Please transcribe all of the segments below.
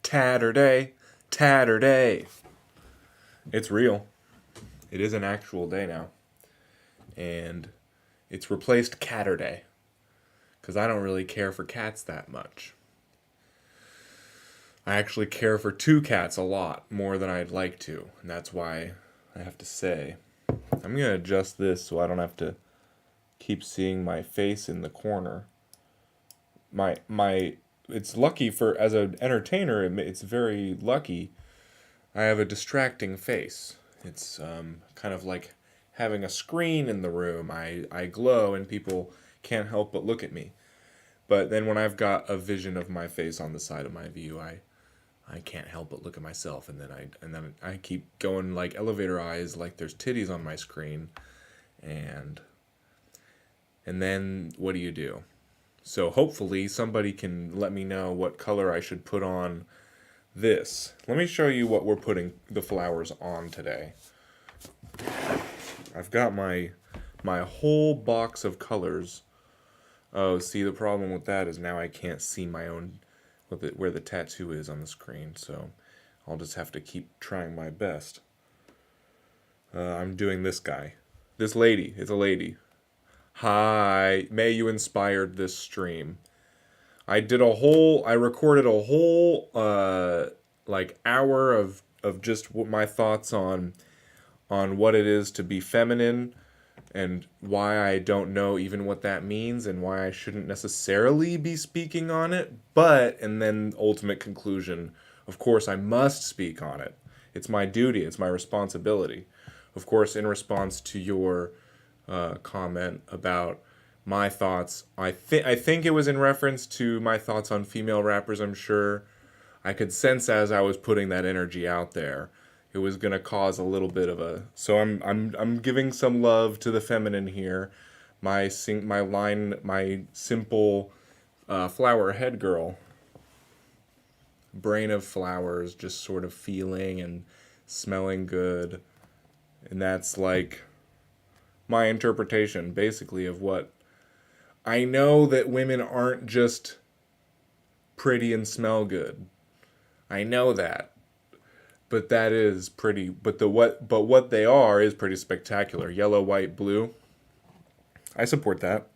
Tatterday, Tatterday. It's real. It is an actual day now. And it's replaced Catterday. Because I don't really care for cats that much. I actually care for two cats a lot more than I'd like to. And that's why I have to say, I'm going to adjust this so I don't have to keep seeing my face in the corner. It's lucky for, as an entertainer, it's very lucky. I have a distracting face. It's kind of like having a screen in the room. I glow and people can't help but look at me. But then when I've got a vision of my face on the side of my view, I can't help but look at myself, and then I keep going like elevator eyes, like there's titties on my screen, and then what do you do? So hopefully somebody can let me know what color I should put on this. Let me show you what we're putting the flowers on today. I've got my whole box of colors. Oh, see, the problem with that is now I can't see my own where the tattoo is on the screen, so I'll just have to keep trying my best. I'm doing this guy. This lady. It's a lady. Hi, may you inspired this stream. I recorded a whole like hour of just my thoughts on what it is to be feminine and why I don't know even what that means and why I shouldn't necessarily be speaking on it, and then ultimate conclusion, of course I must speak on it. It's my duty, it's my responsibility. Of course, in response to your comment about my thoughts, I think it was in reference to my thoughts on female rappers, I'm sure. I could sense as I was putting that energy out there, it was gonna cause a little bit of a. So I'm giving some love to the feminine here. My simple flower head girl, brain of flowers, just sort of feeling and smelling good, and that's like my interpretation, basically, of what I know, that women aren't just pretty and smell good. I know that. But that is pretty. But what they are is pretty spectacular. Yellow, white, blue. I support that.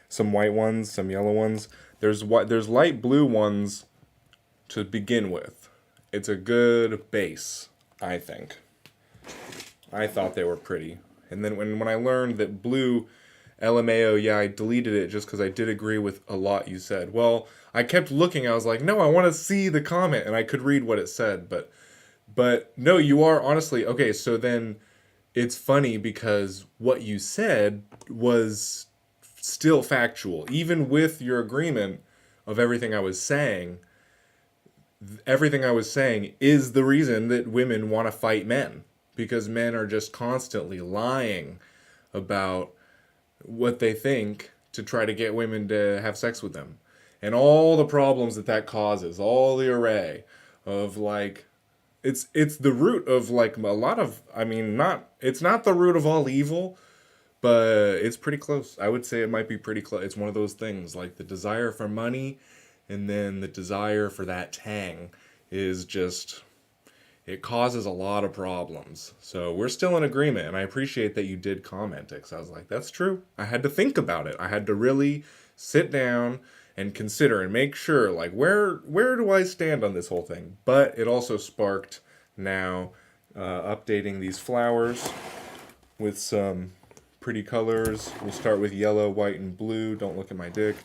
Some white ones, some yellow ones. There's light blue ones to begin with. It's a good base, I think. I thought they were pretty, and then when I learned that blue, LMAO, yeah, I deleted it just because I did agree with a lot you said. Well, I kept looking. I was like, no, I want to see the comment, and I could read what it said, But no, you are honestly okay. So then it's funny because what you said was still factual, even with your agreement of everything I was saying. Everything I was saying is the reason that women want to fight men, because men are just constantly lying about what they think to try to get women to have sex with them, and all the problems that causes, all the array of like. It's the root of like a lot of, I mean, it's not the root of all evil, but it's pretty close. I would say it might be pretty close. It's one of those things like the desire for money and then the desire for that tang is just, it causes a lot of problems. So we're still in agreement, and I appreciate that you did comment it, because I was like, that's true. I had to think about it. I had to really sit down and consider and make sure, like, where do I stand on this whole thing? But it also sparked now updating these flowers with some pretty colors. We'll start with yellow, white, and blue. Don't look at my dick.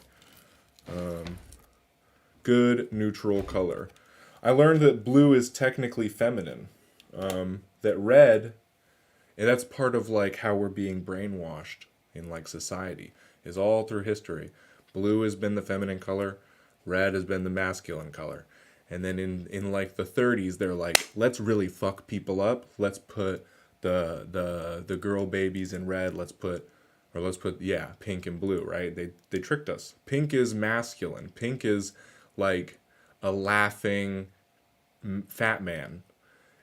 Good neutral color. I learned that blue is technically feminine. That red, and that's part of like how we're being brainwashed in like society, is all through history. Blue has been the feminine color, red has been the masculine color. And then in like the 30s, they're like, let's really fuck people up. Let's put the girl babies in red. Let's put pink and blue, right? They tricked us. Pink is masculine. Pink is like a laughing fat man.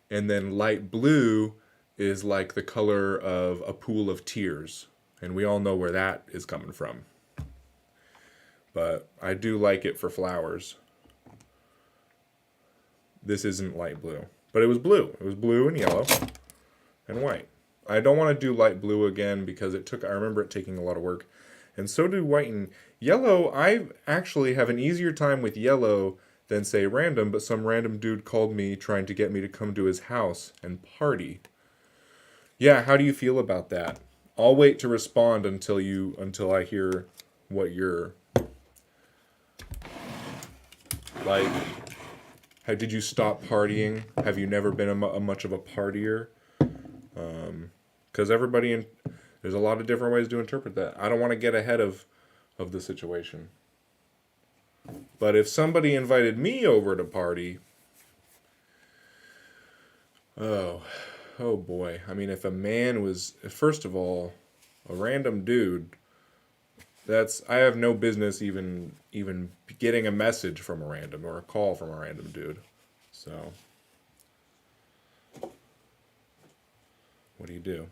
And then light blue is like the color of a pool of tears. And we all know where that is coming from. But I do like it for flowers. this isn't light blue. But it was blue. It was blue and yellow and white. I don't want to do light blue again because I remember it taking a lot of work. And so do white and yellow. I actually have an easier time with yellow than, say, random, but some random dude called me trying to get me to come to his house and party. Yeah, how do you feel about that? I'll wait to respond until I hear what you're like. How did you stop partying? Have you never been much of a partier? Because there's a lot of different ways to interpret that. I don't want to get ahead of the situation. But if somebody invited me over to party, oh boy. I mean, if a man was, first of all, a random dude, I have no business even getting a message from a random or a call from a random dude. So, what do?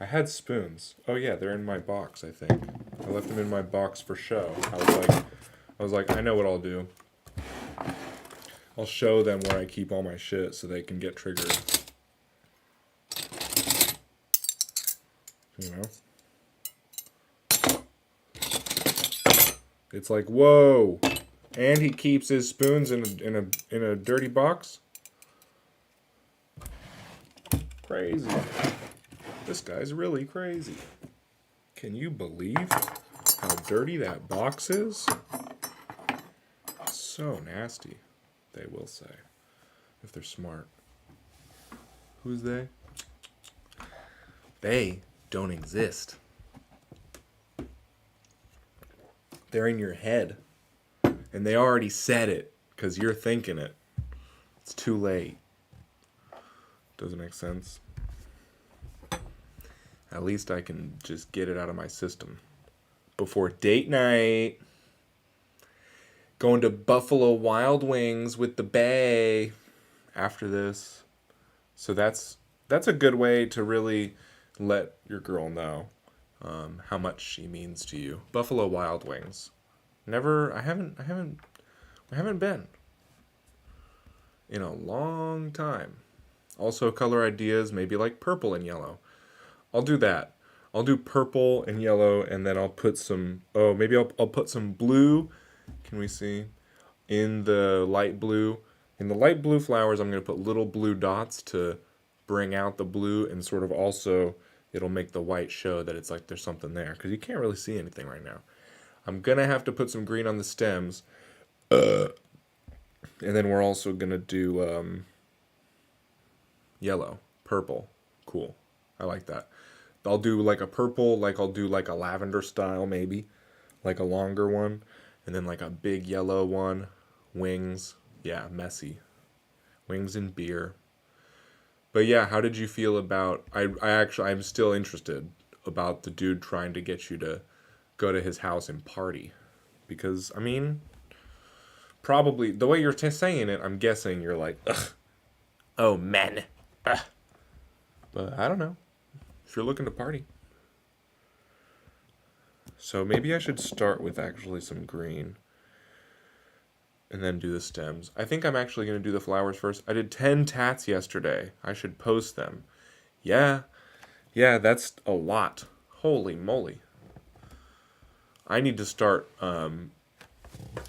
I had spoons. Oh yeah, they're in my box, I think. I left them in my box for show. I was like, I know what I'll do. I'll show them where I keep all my shit so they can get triggered. You know? It's like, whoa. And he keeps his spoons in a dirty box? Crazy. This guy's really crazy. Can you believe how dirty that box is? So nasty, they will say, if they're smart. Who's they? They don't exist. They're in your head. And they already said it, because you're thinking it. It's too late. Doesn't make sense. At least I can just get it out of my system. Before date night. Going to Buffalo Wild Wings with the bae after this. So that's a good way to really let your girl know how much she means to you. Buffalo Wild Wings. I haven't been in a long time. Also color ideas, maybe like purple and yellow. I'll do that. I'll do purple and yellow, and then I'll put some, maybe I'll put some blue. Can we see? In the light blue. In the light blue flowers, I'm going to put little blue dots to bring out the blue, and sort of also it'll make the white show that it's like there's something there, because you can't really see anything right now. I'm going to have to put some green on the stems. And then we're also going to do yellow, purple. Cool. I like that. I'll do like a purple, like I'll do like a lavender style maybe, like a longer one, and then like a big yellow one, wings, yeah, messy, wings and beer. But yeah, how did you feel about, I'm still interested about the dude trying to get you to go to his house and party, because I mean, probably the way you're saying it, I'm guessing you're like, ugh, oh men, ugh. But I don't know. If you're looking to party. So maybe I should start with actually some green. And then do the stems. I think I'm actually going to do the flowers first. I did 10 tats yesterday. I should post them. Yeah, that's a lot. Holy moly. I need to start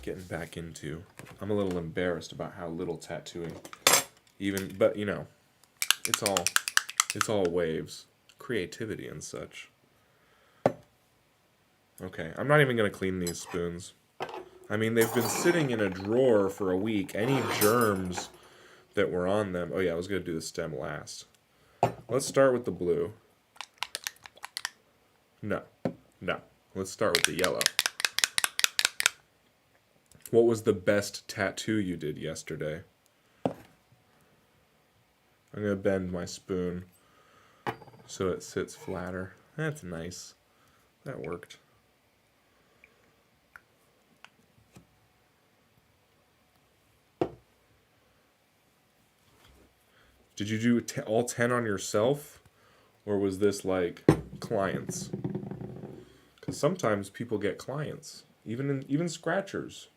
getting back into. I'm a little embarrassed about how little tattooing. But you know, it's all waves. Creativity and such. Okay, I'm not even going to clean these spoons. I mean, they've been sitting in a drawer for a week. Any germs that were on them... Oh yeah, I was going to do the stem last. Let's start with the blue. No. Let's start with the yellow. What was the best tattoo you did yesterday? I'm going to bend my spoon so it sits flatter. That's nice. That worked. Did you do all 10 on yourself? Or was this like clients? Because sometimes people get clients. Even scratchers.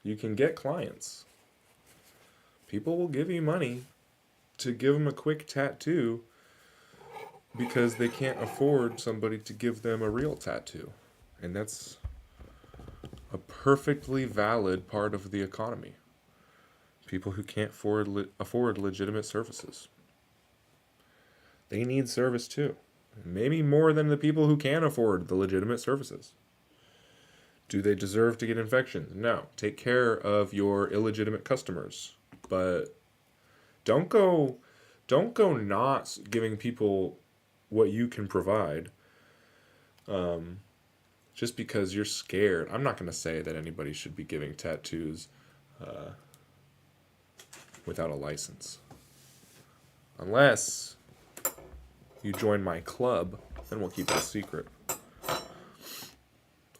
You can get clients. People will give you money to give them a quick tattoo because they can't afford somebody to give them a real tattoo. And that's a perfectly valid part of the economy. People who can't afford legitimate services. They need service too. Maybe more than the people who can afford the legitimate services. Do they deserve to get infections? No. Take care of your illegitimate customers. But don't go not giving people what you can provide just because you're scared. I'm not going to say that anybody should be giving tattoos without a license. Unless you join my club, then we'll keep it a secret.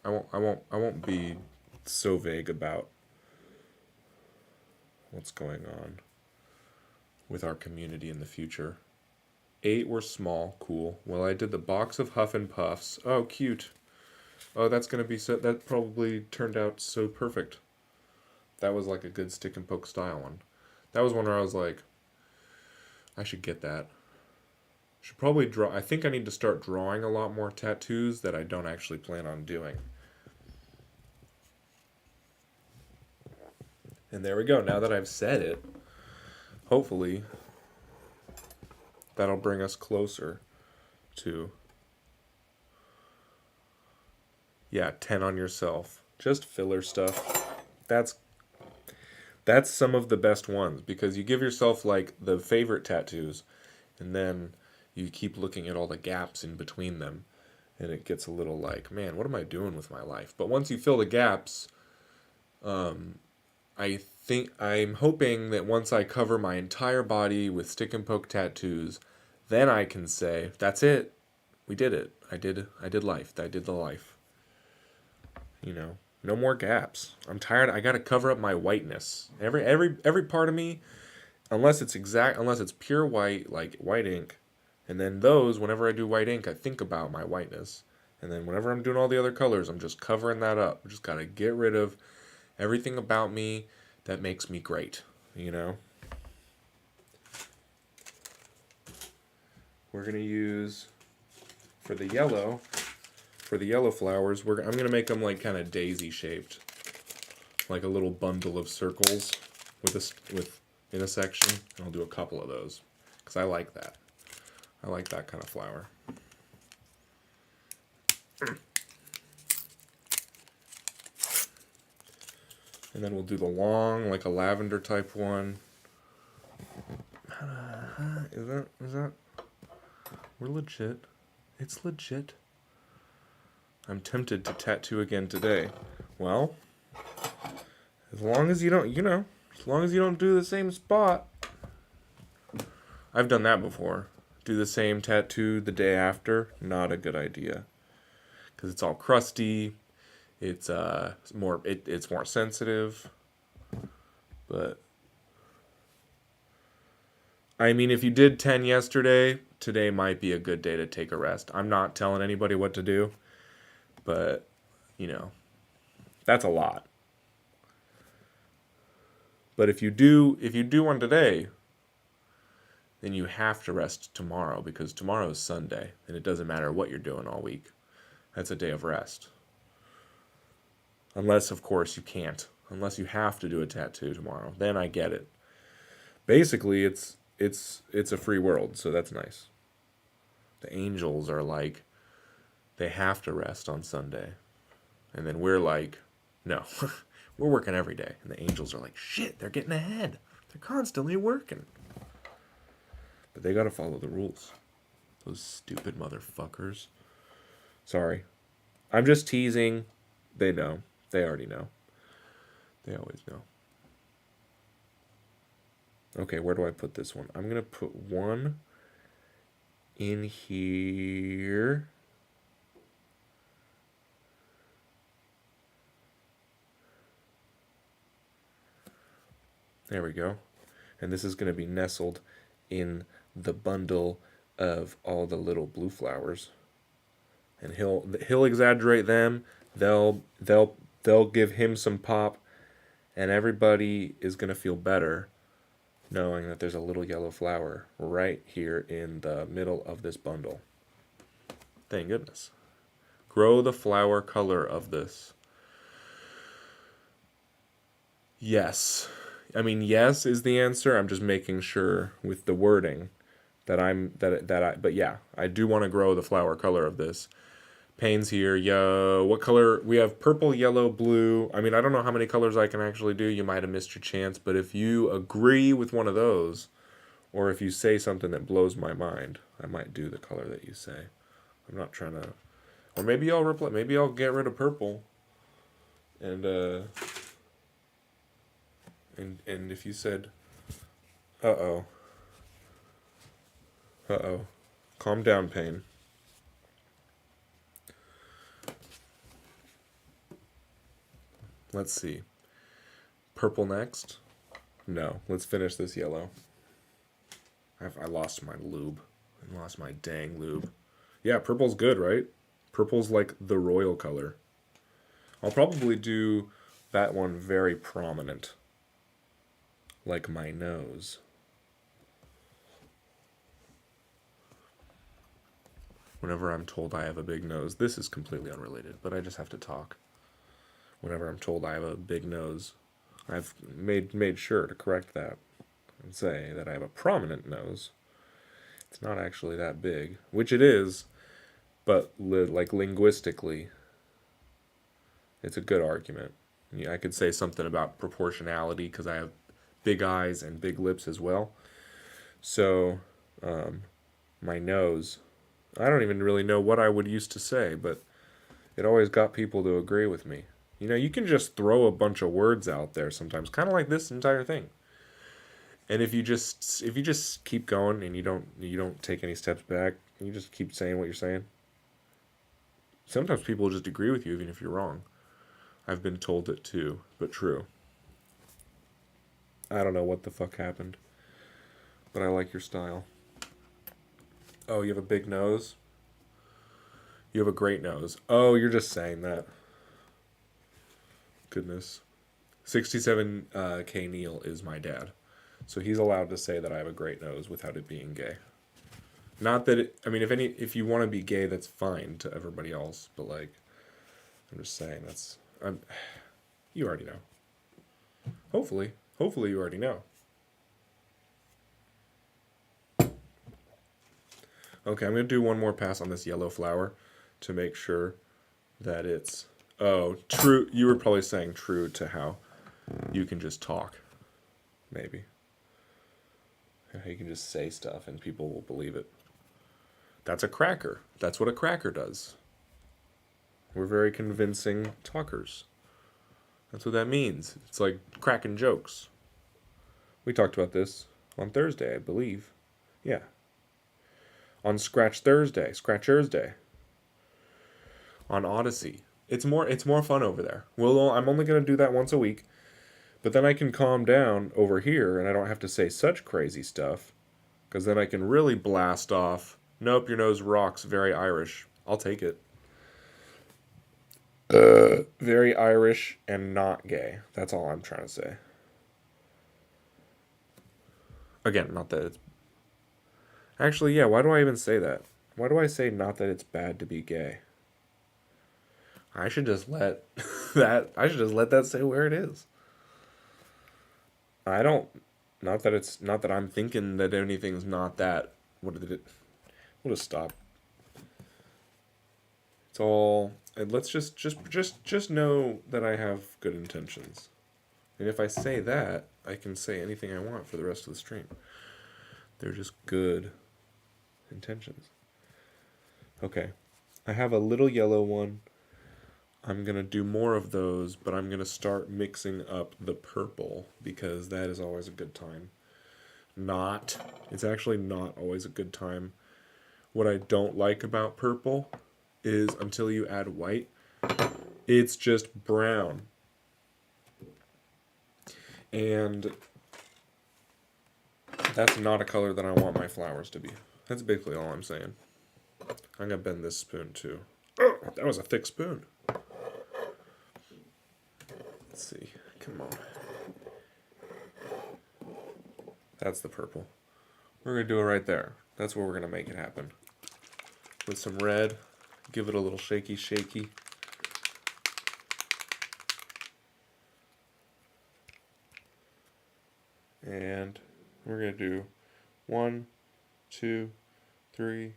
I won't be so vague about what's going on with our community in the future. 8 were small, cool. Well, I did the box of Huff and Puffs. Oh, cute. Oh, that's gonna be so. That probably turned out so perfect. That was like a good stick and poke style one. That was one where I was like, I should get that. Should probably draw. I think I need to start drawing a lot more tattoos that I don't actually plan on doing. And there we go. Now that I've said it, hopefully that'll bring us closer to 10 on yourself. Just filler stuff. That's some of the best ones because you give yourself like the favorite tattoos and then you keep looking at all the gaps in between them and it gets a little like, man, what am I doing with my life? But once you fill the gaps, I think I'm hoping that once I cover my entire body with stick and poke tattoos, then I can say, that's it. We did it. I did life. I did the life. You know, no more gaps. I'm tired. I got to cover up my whiteness. Every part of me, unless it's pure white, like white ink. And then those, whenever I do white ink, I think about my whiteness. And then whenever I'm doing all the other colors, I'm just covering that up. I just got to get rid of everything about me that makes me great, you know? We're going to use, for the yellow flowers, I'm going to make them like kind of daisy shaped. Like a little bundle of circles in a section. And I'll do a couple of those because I like that. I like that kind of flower. And then we'll do the long, like a lavender type one. Is that? We're legit. It's legit. I'm tempted to tattoo again today. Well, as long as you don't do the same spot. I've done that before. Do the same tattoo the day after. Not a good idea. Because it's all crusty. It's more sensitive. But I mean, if you did 10 yesterday, today might be a good day to take a rest. I'm not telling anybody what to do, but you know, that's a lot. But if you do one today, then you have to rest tomorrow because tomorrow is Sunday and it doesn't matter what you're doing all week. That's a day of rest. Unless, of course, you can't. Unless you have to do a tattoo tomorrow. Then I get it. Basically, it's a free world, so that's nice. The angels are like, they have to rest on Sunday. And then we're like, no, we're working every day. And the angels are like, shit, they're getting ahead. They're constantly working. But they gotta follow the rules. Those stupid motherfuckers. Sorry. I'm just teasing. They know. They already know. They always know. Okay, where do I put this one? I'm going to put one in here. There we go. And this is going to be nestled in the bundle of all the little blue flowers. And he'll exaggerate them. They'll give him some pop, and everybody is gonna feel better knowing that there's a little yellow flower right here in the middle of this bundle. Thank goodness. Grow the flower color of this. Yes. I mean, yes is the answer. I'm just making sure with the wording but yeah, I do want to grow the flower color of this. Panes here, yo. What color? We have purple, yellow, blue. I mean, I don't know how many colors I can actually do. You might have missed your chance, but if you agree with one of those, or if you say something that blows my mind, I might do the color that you say. I'm not trying to, or maybe I'll reply. Maybe I'll get rid of purple, and and if you said, uh oh, calm down, Pain. Let's see. Purple next? No. Let's finish this yellow. I lost my lube. I lost my dang lube. Yeah, purple's good, right? Purple's like the royal color. I'll probably do that one very prominent. Like my nose. Whenever I'm told I have a big nose, this is completely unrelated, but I just have to talk. Whenever I'm told I have a big nose, I've made sure to correct that and say that I have a prominent nose. It's not actually that big, which it is, but like linguistically, it's a good argument. Yeah, I could say something about proportionality because I have big eyes and big lips as well. So, my nose, I don't even really know what I would used to say, but it always got people to agree with me. You know, you can just throw a bunch of words out there sometimes, kind of like this entire thing. And if you just keep going and you don't take any steps back, you just keep saying what you're saying. Sometimes people will just agree with you even if you're wrong. I've been told it too, but true. I don't know what the fuck happened, but I like your style. Oh, you have a big nose? You have a great nose. Oh, you're just saying that. Goodness. 67K Neil is my dad. So he's allowed to say that I have a great nose without it being gay. Not that it, I mean, if you want to be gay, that's fine to everybody else. But like, I'm just saying you already know. Hopefully you already know. Okay, I'm gonna do one more pass on this yellow flower to make sure that it's true. You were probably saying true to how you can just talk, maybe. How you can just say stuff and people will believe it. That's a cracker. That's what a cracker does. We're very convincing talkers. That's what that means. It's like cracking jokes. We talked about this on Thursday, I believe. Yeah. On Scratch Thursday. On Odyssey. It's more fun over there. Well, I'm only going to do that once a week. But then I can calm down over here and I don't have to say such crazy stuff. Because then I can really blast off. Nope, your nose rocks. Very Irish. I'll take it. Very Irish and not gay. That's all I'm trying to say. Again, not that it's... Actually, yeah, why do I even say that? Why do I say not that it's bad to be gay? I should just let that say where it is. I don't... Not that I'm thinking that anything's not that. What did it... We'll just stop. It's all... And let's just know that I have good intentions. And if I say that, I can say anything I want for the rest of the stream. They're just good intentions. Okay. I have a little yellow one. I'm going to do more of those, but I'm going to start mixing up the purple because that is always a good time. It's actually not always a good time. What I don't like about purple is until you add white, it's just brown. And that's not a color that I want my flowers to be. That's basically all I'm saying. I'm going to bend this spoon too. Oh, that was a thick spoon. Let's see. Come on. That's the purple. We're going to do it right there. That's where we're going to make it happen. With some red. Give it a little shaky, shaky. And we're going to do 1, 2, 3,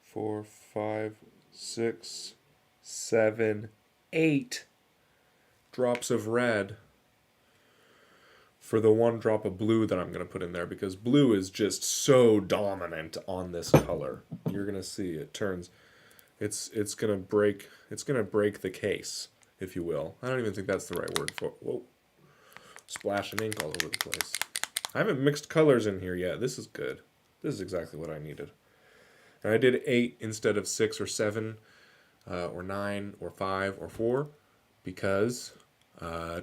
4, 5, 6, 7, 8 drops of red for the 1 drop of blue that I'm going to put in there, because blue is just so dominant on this color. You're going to see it turns, it's going to break the case, if you will. I don't even think that's the right word for it. Whoa. Splashing ink all over the place. I haven't mixed colors in here yet. This is good. This is exactly what I needed. And I did 8 instead of 6 or 7 or 9 or 5 or 4 because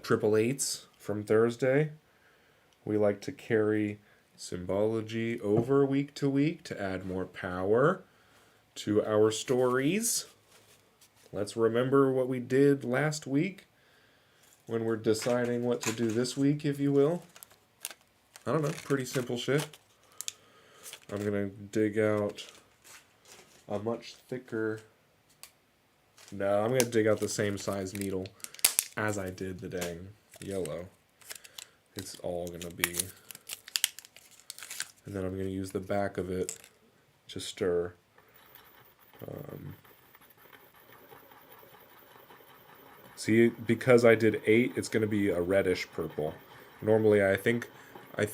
triple eights from Thursday. We like to carry symbology over week to week to add more power to our stories. Let's remember what we did last week when we're deciding what to do this week, if you will. I don't know, pretty simple shit. I'm going to dig out a much thicker... No, I'm going to dig out the same size needle as I did the dang yellow. It's all going to be... And then I'm going to use the back of it to stir. See, because I did 8, it's going to be a reddish purple. Normally, I think I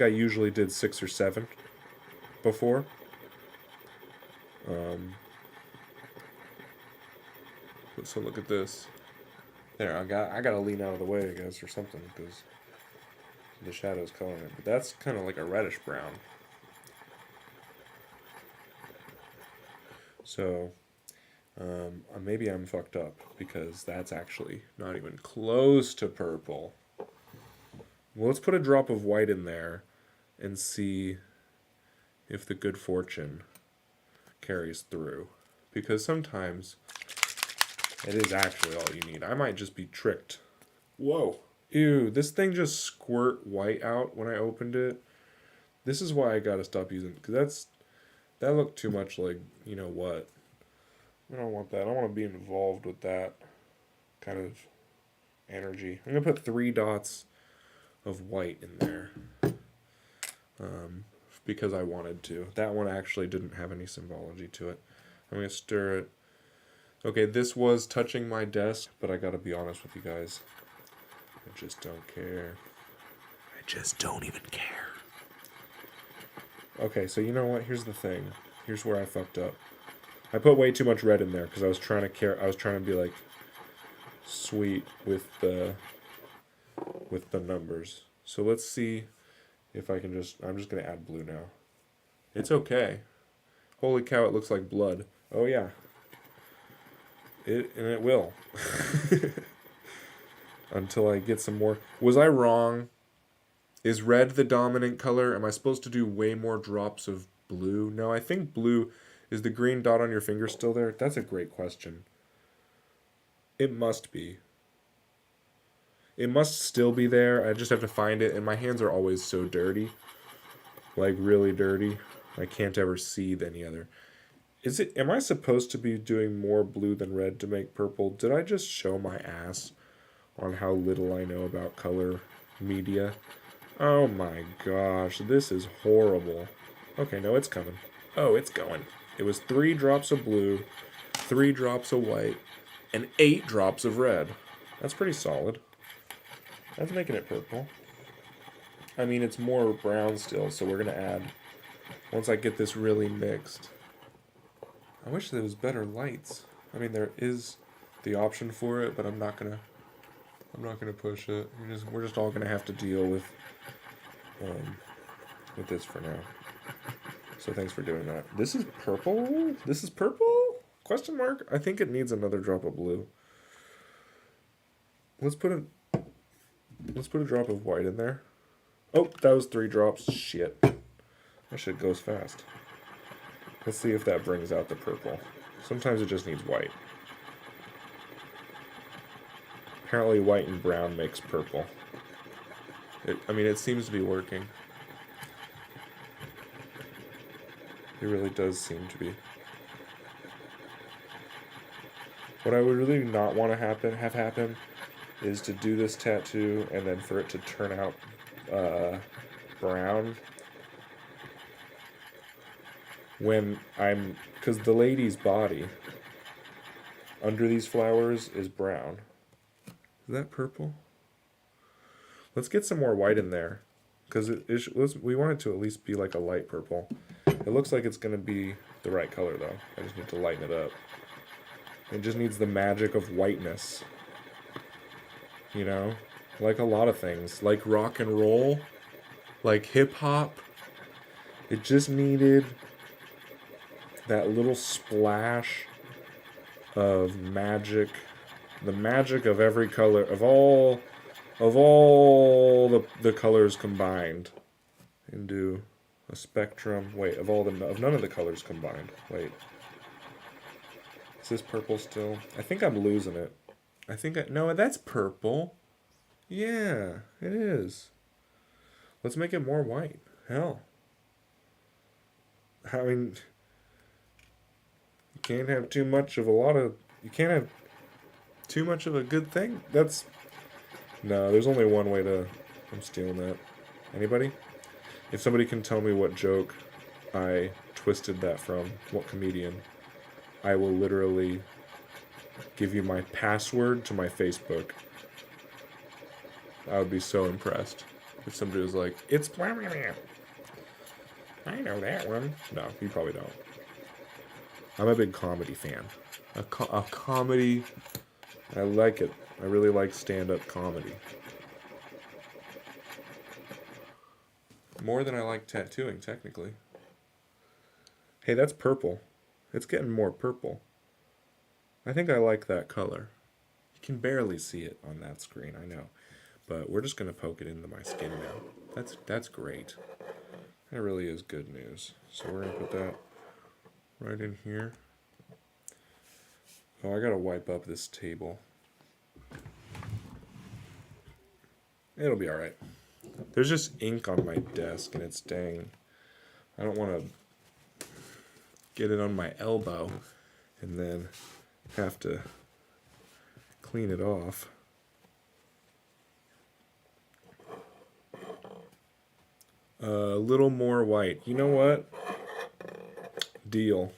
usually did 6 or 7 before. So look at this. There, I gotta lean out of the way, I guess, or something, because the shadow's coloring it. But that's kind of like a reddish brown. So, maybe I'm fucked up, because that's actually not even close to purple. Well, let's put a drop of white in there and see if the good fortune carries through. Because sometimes it is actually all you need. I might just be tricked. Whoa. Ew, this thing just squirt white out when I opened it. This is why I gotta stop using it. Because that looked too much like, you know what. I don't want that. I don't want to be involved with that kind of energy. I'm going to put 3 dots of white in there. Because I wanted to. That one actually didn't have any symbology to it. I'm going to stir it. Okay, this was touching my desk, but I gotta be honest with you guys. I just don't care. I just don't even care. Okay, so you know what? Here's the thing. Here's where I fucked up. I put way too much red in there because I was trying to be like sweet with the numbers. So let's see if I can I'm just gonna add blue now. It's okay. Holy cow, it looks like blood. Oh yeah. It will. Until I get some more. Was I wrong? Is red the dominant color? Am I supposed to do way more drops of blue? No, I think blue... Is the green dot on your finger still there? That's a great question. It must be. It must still be there. I just have to find it. And my hands are always so dirty. Like, really dirty. I can't ever see any other... Am I supposed to be doing more blue than red to make purple? Did I just show my ass on how little I know about color media? Oh my gosh, this is horrible. Okay, no, it's coming. Oh, it's going. It was 3 drops of blue, 3 drops of white, and 8 drops of red. That's pretty solid. That's making it purple. I mean, it's more brown still, so we're going to add, once I get this really mixed... I wish there was better lights. I mean, there is the option for it, but I'm not gonna push it. We're just all gonna have to deal with this for now. So thanks for doing that. This is purple? This is purple? Question mark? I think it needs another drop of blue. Let's put a drop of white in there. Oh, that was 3 drops. Shit. That shit goes fast. Let's see if that brings out the purple. Sometimes it just needs white. Apparently white and brown makes purple. I mean, it seems to be working. It really does seem to be. What I would really not want to have happen is to do this tattoo and then for it to turn out brown when because the lady's body under these flowers is brown. Is that purple? Let's get some more white in there, because we want it to at least be like a light purple. It looks like it's going to be the right color, though. I just need to lighten it up. It just needs the magic of whiteness. You know? Like a lot of things. Like rock and roll. Like hip-hop. It just needed that little splash of magic. The magic of every color. Of all the colors combined into a spectrum. Wait, of none of the colors combined. Wait. Is this purple still? I think I'm losing it. No, that's purple. Yeah, it is. Let's make it more white. Hell. I mean, you can't have too much of you can't have too much of a good thing. No, there's only one way I'm stealing that. Anybody? If somebody can tell me what joke I twisted that from, what comedian, I will literally give you my password to my Facebook. I would be so impressed if somebody was like, it's I know that one. No, you probably don't. I'm a big comedy fan. A comedy, I like it. I really like stand-up comedy. More than I like tattooing, technically. Hey, that's purple. It's getting more purple. I think I like that color. You can barely see it on that screen, I know. But we're just going to poke it into my skin now. That's great. That really is good news. So we're going to put that right in here. Oh, I got to wipe up this table. It'll be alright. There's just ink on my desk and it's staying. I don't want to get it on my elbow and then have to clean it off. A little more white. You know what? Deal.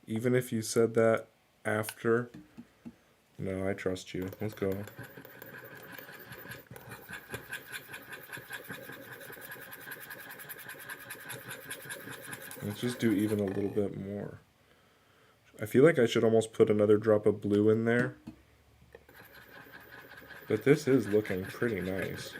Even if you said that after. No, I trust you. Let's go. Let's just do even a little bit more. I feel like I should almost put another drop of blue in there. But this is looking pretty nice.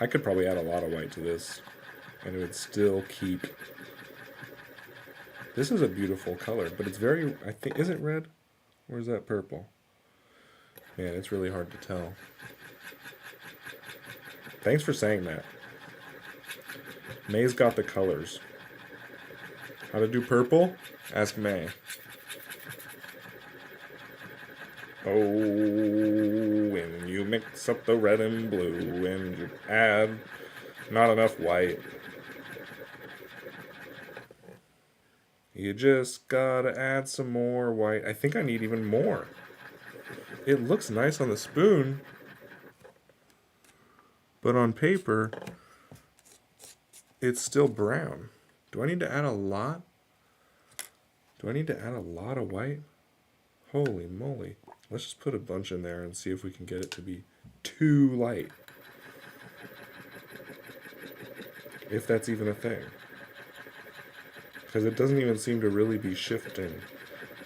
I could probably add a lot of white to this, and it would still keep... This is a beautiful color, but it's very... I think, is it red? Or is that purple? Man, it's really hard to tell. Thanks for saying that. May's got the colors. How to do purple? Ask May. Oh, when you mix up the red and blue and you add not enough white. You just gotta add some more white. I think I need even more. It looks nice on the spoon, but on paper, it's still brown. Do I need to add a lot? Do I need to add a lot of white? Holy moly. Let's just put a bunch in there and see if we can get it to be too light. If that's even a thing. Because it doesn't even seem to really be shifting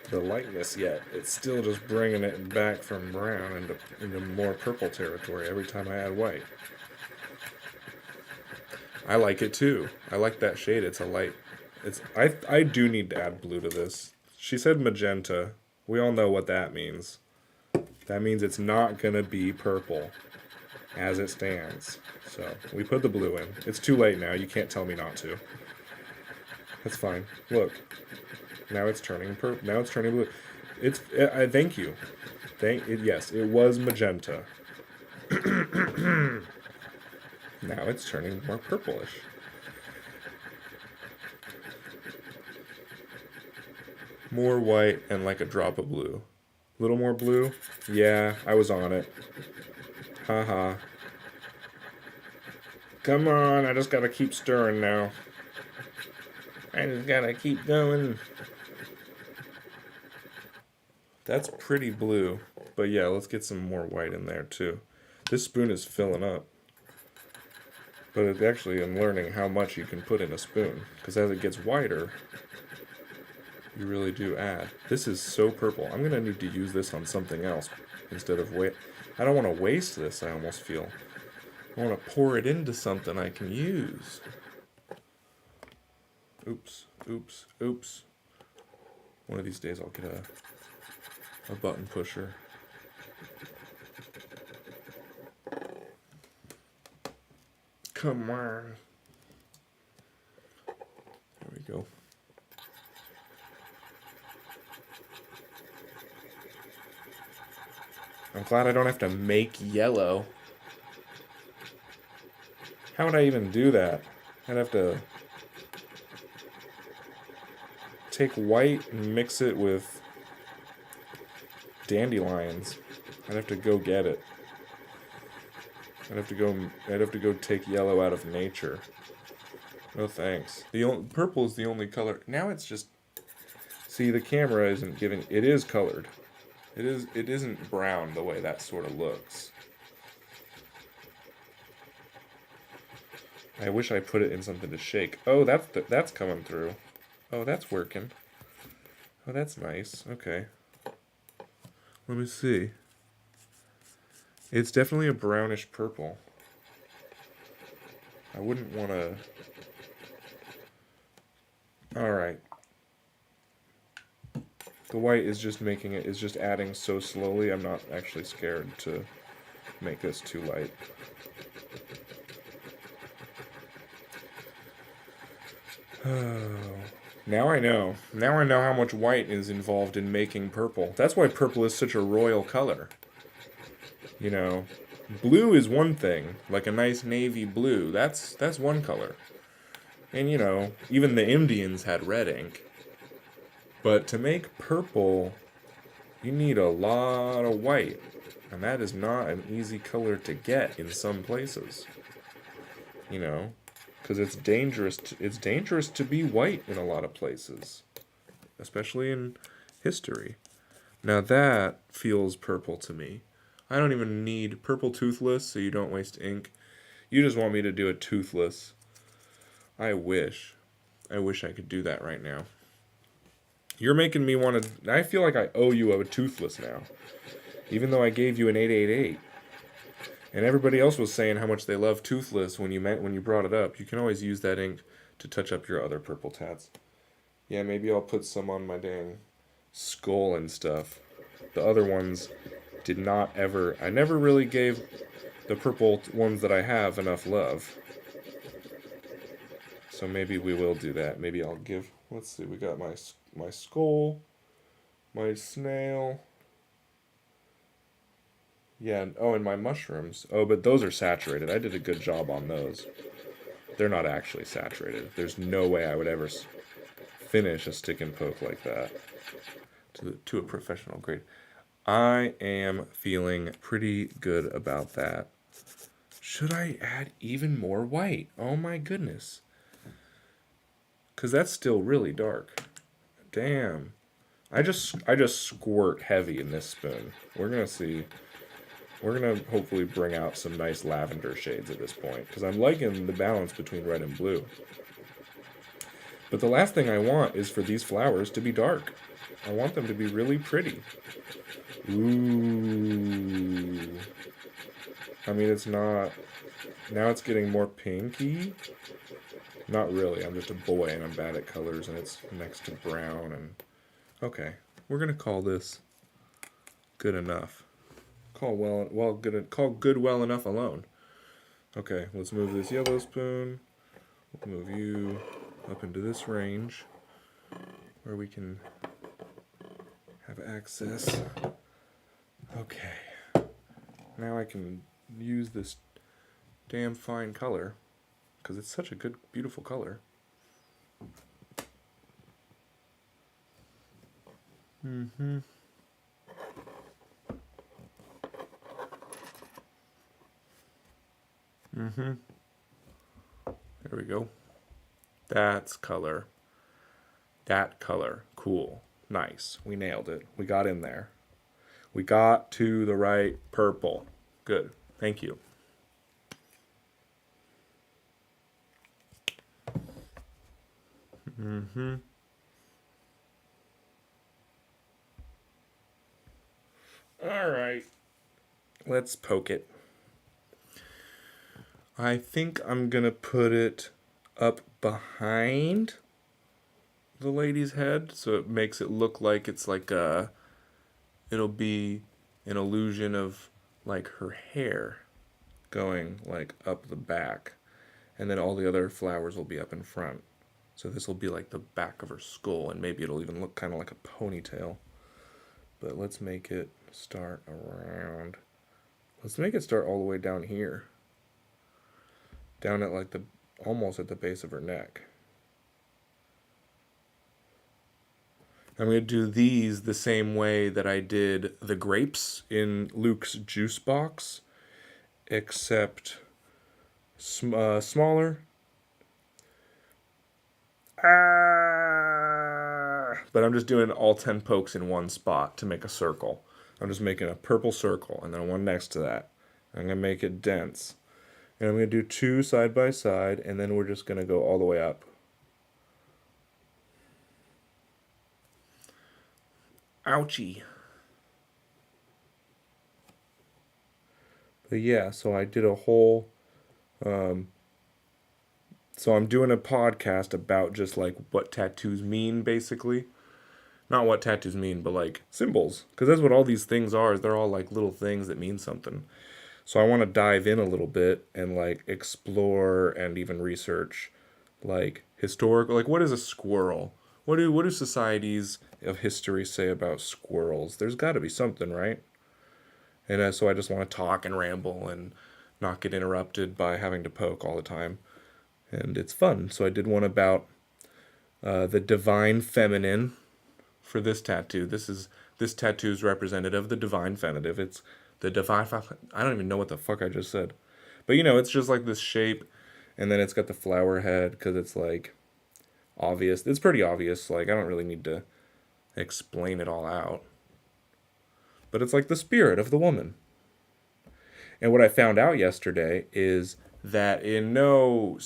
the lightness yet. It's still just bringing it back from brown into more purple territory every time I add white. I like it too. I like that shade. It's a light. I do need to add blue to this. She said magenta. We all know what that means. That means it's not going to be purple as it stands. So we put the blue in. It's too late now. You can't tell me not to. That's fine. Look. Now it's turning purple. Now it's turning blue. Thank you. Yes, it was magenta. Now it's turning more purplish. More white and like a drop of blue. A little more blue? Yeah, I was on it. Haha. Come on, I just gotta keep stirring now. I just gotta keep going. That's pretty blue. But yeah, let's get some more white in there too. This spoon is filling up. But it actually, I'm learning how much you can put in a spoon. Because as it gets whiter, you really do add. This is so purple. I'm going to need to use this on something else instead of wait. I don't want to waste this, I almost feel. I want to pour it into something I can use. Oops, oops, oops. One of these days I'll get a button pusher. Come on. There we go. I'm glad I don't have to make yellow. How would I even do that? I'd have to take white and mix it with dandelions. I'd have to go get it. I'd have to go take yellow out of nature. No thanks. Purple is the only color. Now it's just, see, the camera isn't giving, it is colored. It isn't brown the way that sort of looks. I wish I put it in something to shake. Oh, that's coming through. Oh, that's working. Oh, that's nice. Okay. Let me see. It's definitely a brownish purple. I wouldn't want to... Alright. The white is just adding so slowly, I'm not actually scared to make this too light. Oh, now I know. Now I know how much white is involved in making purple. That's why purple is such a royal color. You know, blue is one thing, like a nice navy blue. That's one color. And you know, even the Indians had red ink. But to make purple, you need a lot of white. And that is not an easy color to get in some places. You know, because it's dangerous to be white in a lot of places, especially in history. Now that feels purple to me. I don't even need purple toothless, so you don't waste ink. You just want me to do a toothless. I wish I could do that right now. You're making me want to... I feel like I owe you a toothless now. Even though I gave you an 888. And everybody else was saying how much they love toothless when you brought it up. You can always use that ink to touch up your other purple tats. Yeah, maybe I'll put some on my dang skull and stuff. The other ones did not ever... I never really gave the purple ones that I have enough love. So maybe we will do that. Maybe I'll give... Let's see, we got my skull, my snail. Yeah, oh, and my mushrooms. Oh, but those are saturated. I did a good job on those. They're not actually saturated. There's no way I would ever finish a stick and poke like that to a professional grade. I am feeling pretty good about that. Should I add even more white? Oh my goodness. Because that's still really dark. Damn. I just squirt heavy in this spoon. We're going to see. We're going to hopefully bring out some nice lavender shades at this point. Because I'm liking the balance between red and blue. But the last thing I want is for these flowers to be dark. I want them to be really pretty. Ooh. I mean, it's not... Now it's getting more pinky. Not really. I'm just a boy and I'm bad at colors and it's next to brown and... Okay. We're going to call this good enough. Call good well enough alone. Okay, let's move this yellow spoon. We'll move you up into this range where we can have access. Okay. Now I can use this damn fine color because it's such a good, beautiful color. Mm-hmm. Mm-hmm. There we go. That's color. That color. Cool. Nice. We nailed it. We got in there. We got to the right purple. Good. Thank you. Mm-hmm. All right. Let's poke it. I think I'm going to put it up behind the lady's head so it makes it look like it's like it'll be an illusion of like her hair going like up the back, and then all the other flowers will be up in front. So this will be like the back of her skull, and maybe it'll even look kind of like a ponytail. But let's make it start around. Let's make it start all the way down here. Down at like almost at the base of her neck. I'm going to do these the same way that I did the grapes in Luke's juice box, except smaller. But I'm just doing all 10 pokes in one spot to make a circle. I'm just making a purple circle and then one next to that. I'm going to make it dense. And I'm going to do 2 side by side, and then we're just going to go all the way up. Ouchie. But yeah, so I did a whole... so I'm doing a podcast about just like what tattoos mean, basically. Not what tattoos mean, but like symbols. Because that's what all these things are. Is they're all like little things that mean something. So I want to dive in a little bit and like explore and even research like historical, like what is a squirrel? What do societies of history say about squirrels? There's got to be something, right? And so I just want to talk and ramble and not get interrupted by having to poke all the time. And it's fun. So I did one about the divine feminine for this tattoo. This tattoo is representative of the divine feminine. It's the divine. I don't even know what the fuck I just said, but you know, it's just like this shape, and then it's got the flower head because it's like obvious. It's pretty obvious. Like I don't really need to explain it all out, but it's like the spirit of the woman. And what I found out yesterday is that in no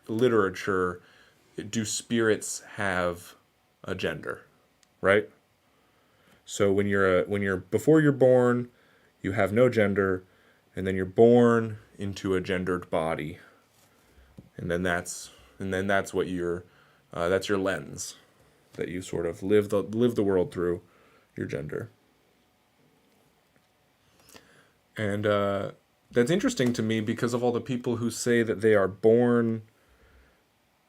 literature do spirits have a gender, right? So when you're before you're born, you have no gender, and then you're born into a gendered body, and then that's what that's your lens that you sort of live the world through your gender. And that's interesting to me because of all the people who say that they are born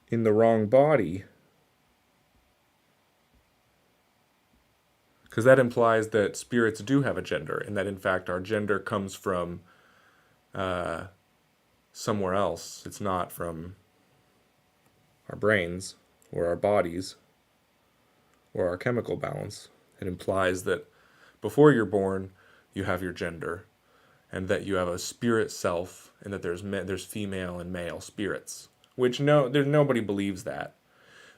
in the wrong body. Because that implies that spirits do have a gender, and that in fact our gender comes from somewhere else. It's not from our brains or our bodies or our chemical balance. It implies that before you're born, you have your gender, and that you have a spirit self, and that there's female and male spirits. Which nobody believes that,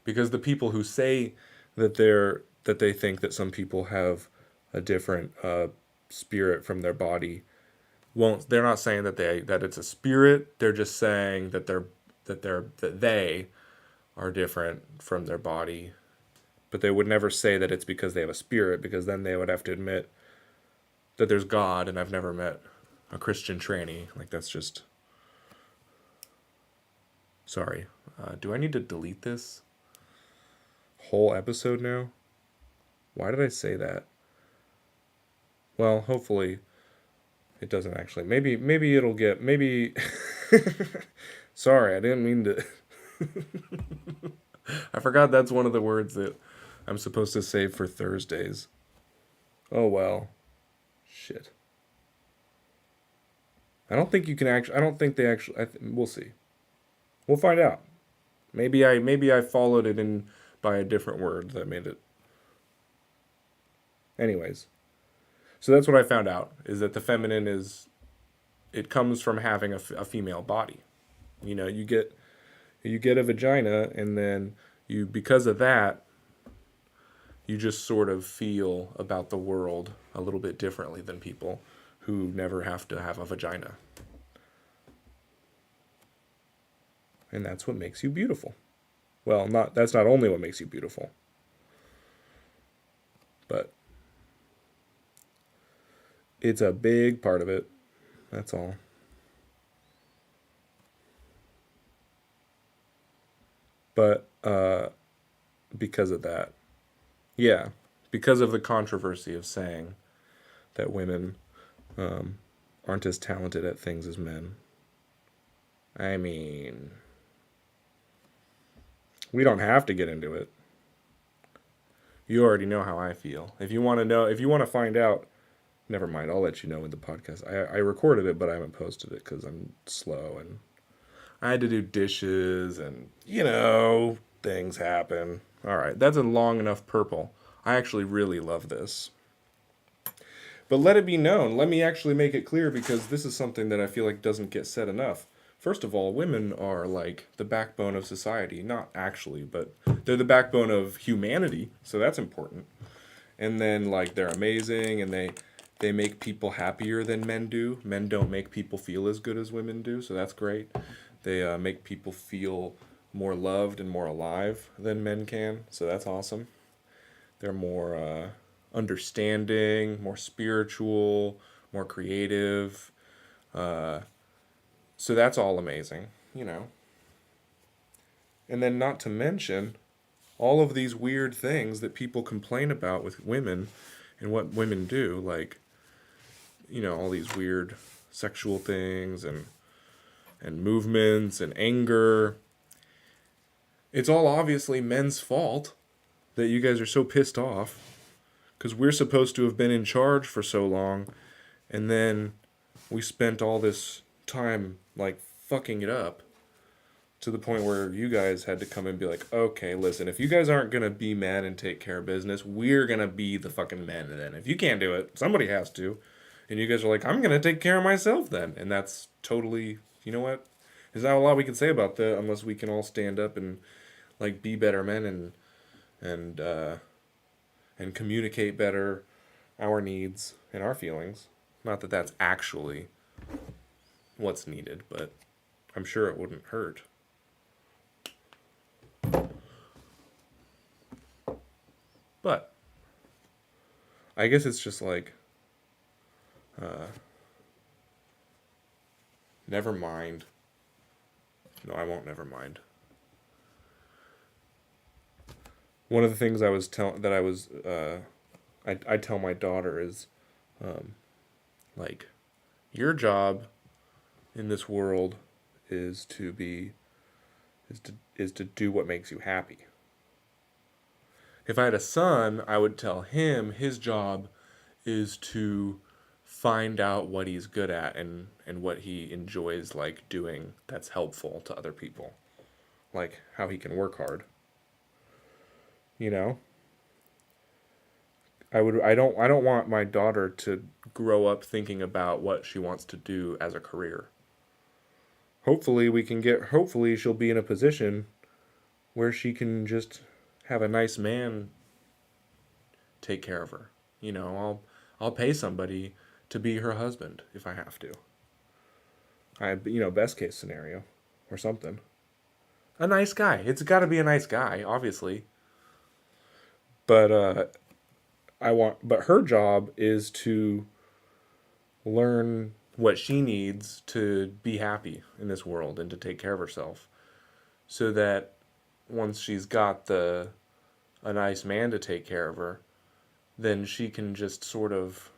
because the people who say that they think that some people have a different spirit from their body they're not saying that it's a spirit. They're just saying that they are different from their body, but they would never say that it's because they have a spirit, because then they would have to admit that there's God, and I've never met a Christian tranny. Like that's just sorry. Do I need to delete this whole episode now? Why did I say that? Well, hopefully it doesn't actually. Maybe it'll get. Maybe. Sorry, I didn't mean to. I forgot that's one of the words that I'm supposed to save for Thursdays. Oh well. Shit. I don't think you can actually. I don't think they actually. We'll see. We'll find out. Maybe I followed it in by a different word that made it. Anyways, so that's what I found out is that the feminine is it comes from having a female body. You get a vagina, and then you because of that you just sort of feel about the world a little bit differently than people who never have to have a vagina. And that's what makes you beautiful. Well, not that's not only what makes you beautiful, but it's a big part of it. That's all. But because of that, yeah, because of the controversy of saying that women aren't as talented at things as men. I mean, we don't have to get into it. You already know how I feel. If you want to know, if you want to find out, never mind. I'll let you know in the podcast. I recorded it, but I haven't posted it because I'm slow and I had to do dishes and, things happen. All right, that's a long enough purple. I actually really love this. But let it be known, let me actually make it clear because this is something that I feel like doesn't get said enough. First of all, women are like the backbone of society. Not actually, but they're the backbone of humanity, so that's important. And then like they're amazing and they make people happier than men do. Men don't make people feel as good as women do, so that's great. They make people feel more loved and more alive than men can, so that's awesome. They're more understanding, more spiritual, more creative. So that's all amazing. And then, not to mention, all of these weird things that people complain about with women and what women do, like, all these weird sexual things and movements and anger. It's all obviously men's fault that you guys are so pissed off because we're supposed to have been in charge for so long, and then we spent all this time like fucking it up to the point where you guys had to come and be like, okay, listen, if you guys aren't gonna be men and take care of business, we're gonna be the fucking men then. If you can't do it, somebody has to. And you guys are like, I'm gonna take care of myself then. And that's totally, you know what? There's not a lot we can say about that unless we can all stand up and like be better men and and communicate better our needs and our feelings. Not that that's actually what's needed, but I'm sure it wouldn't hurt. But I guess it's just like, never mind. No, I won't. Never mind. One of the things I tell my daughter is, like, your job in this world is to be is to do what makes you happy. If I had a son, I would tell him his job is to find out what he's good at and what he enjoys like doing that's helpful to other people. Like how he can work hard. You know? I don't want my daughter to grow up thinking about what she wants to do as a career. Hopefully she'll be in a position where she can just have a nice man take care of her. I'll pay somebody to be her husband if I have to. Best case scenario or something. A nice guy. It's got to be a nice guy, obviously. But but her job is to learn what she needs to be happy in this world and to take care of herself, so that once she's got a nice man to take care of her, then she can just sort of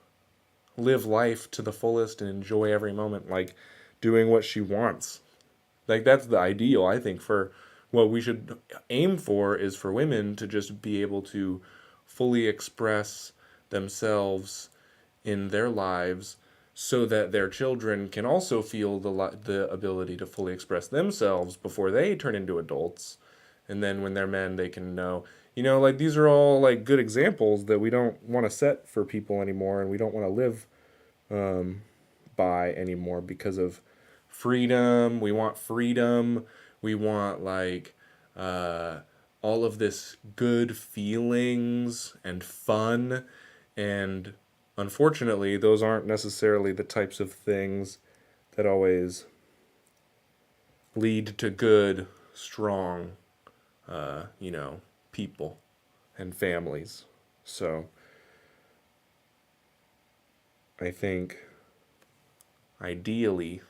live life to the fullest and enjoy every moment, like doing what she wants. Like that's the ideal, I think, for what we should aim for is for women to just be able to fully express themselves in their lives so that their children can also feel the ability to fully express themselves before they turn into adults. And then when they're men, they can know, like these are all like good examples that we don't want to set for people anymore, and we don't want to live by anymore because of freedom. We want freedom. We want like uh, all of this good feelings and fun. And unfortunately, those aren't necessarily the types of things that always lead to good, strong, people and families. So I think ideally,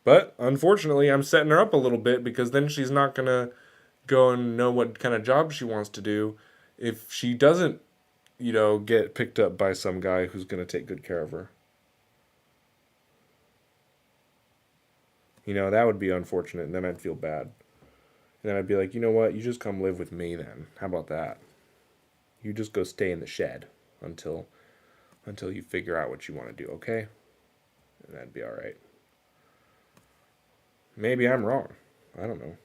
but unfortunately, I'm setting her up a little bit because then she's not going to go and know what kind of job she wants to do if she doesn't, get picked up by some guy who's going to take good care of her. That would be unfortunate, and then I'd feel bad. And then I'd be like, you know what? You just come live with me then. How about that? You just go stay in the shed until you figure out what you want to do, okay? And that'd be all right. Maybe I'm wrong. I don't know.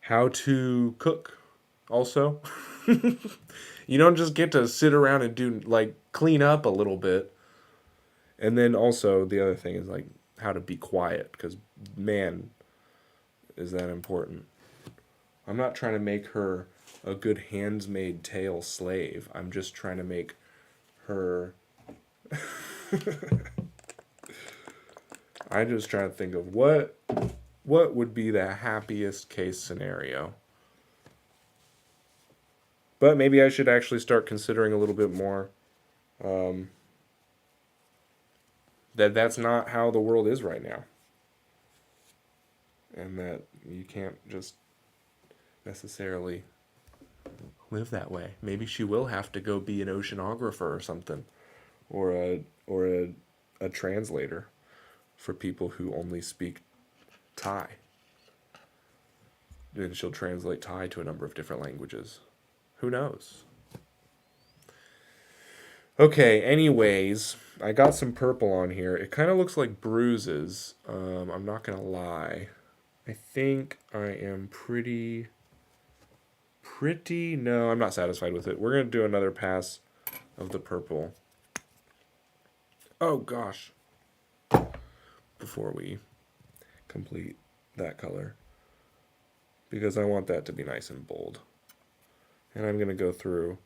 How to cook also. You don't just get to sit around and do like clean up a little bit. And then also the other thing is like how to be quiet, because man, is that important. I'm not trying to make her a good handsmaid tale slave. I'm just trying to make her I just try to think of what would be the happiest case scenario. But maybe I should actually start considering a little bit more that that's not how the world is right now. And that you can't just necessarily live that way. Maybe she will have to go be an oceanographer or something, or a translator for people who only speak Thai. And she'll translate Thai to a number of different languages. Who knows? Okay, anyways, I got some purple on here. It kind of looks like bruises. I'm not going to lie. I think I am pretty... No, I'm not satisfied with it. We're going to do another pass of the purple. Oh, gosh. Before we complete that color. Because I want that to be nice and bold. And I'm going to go through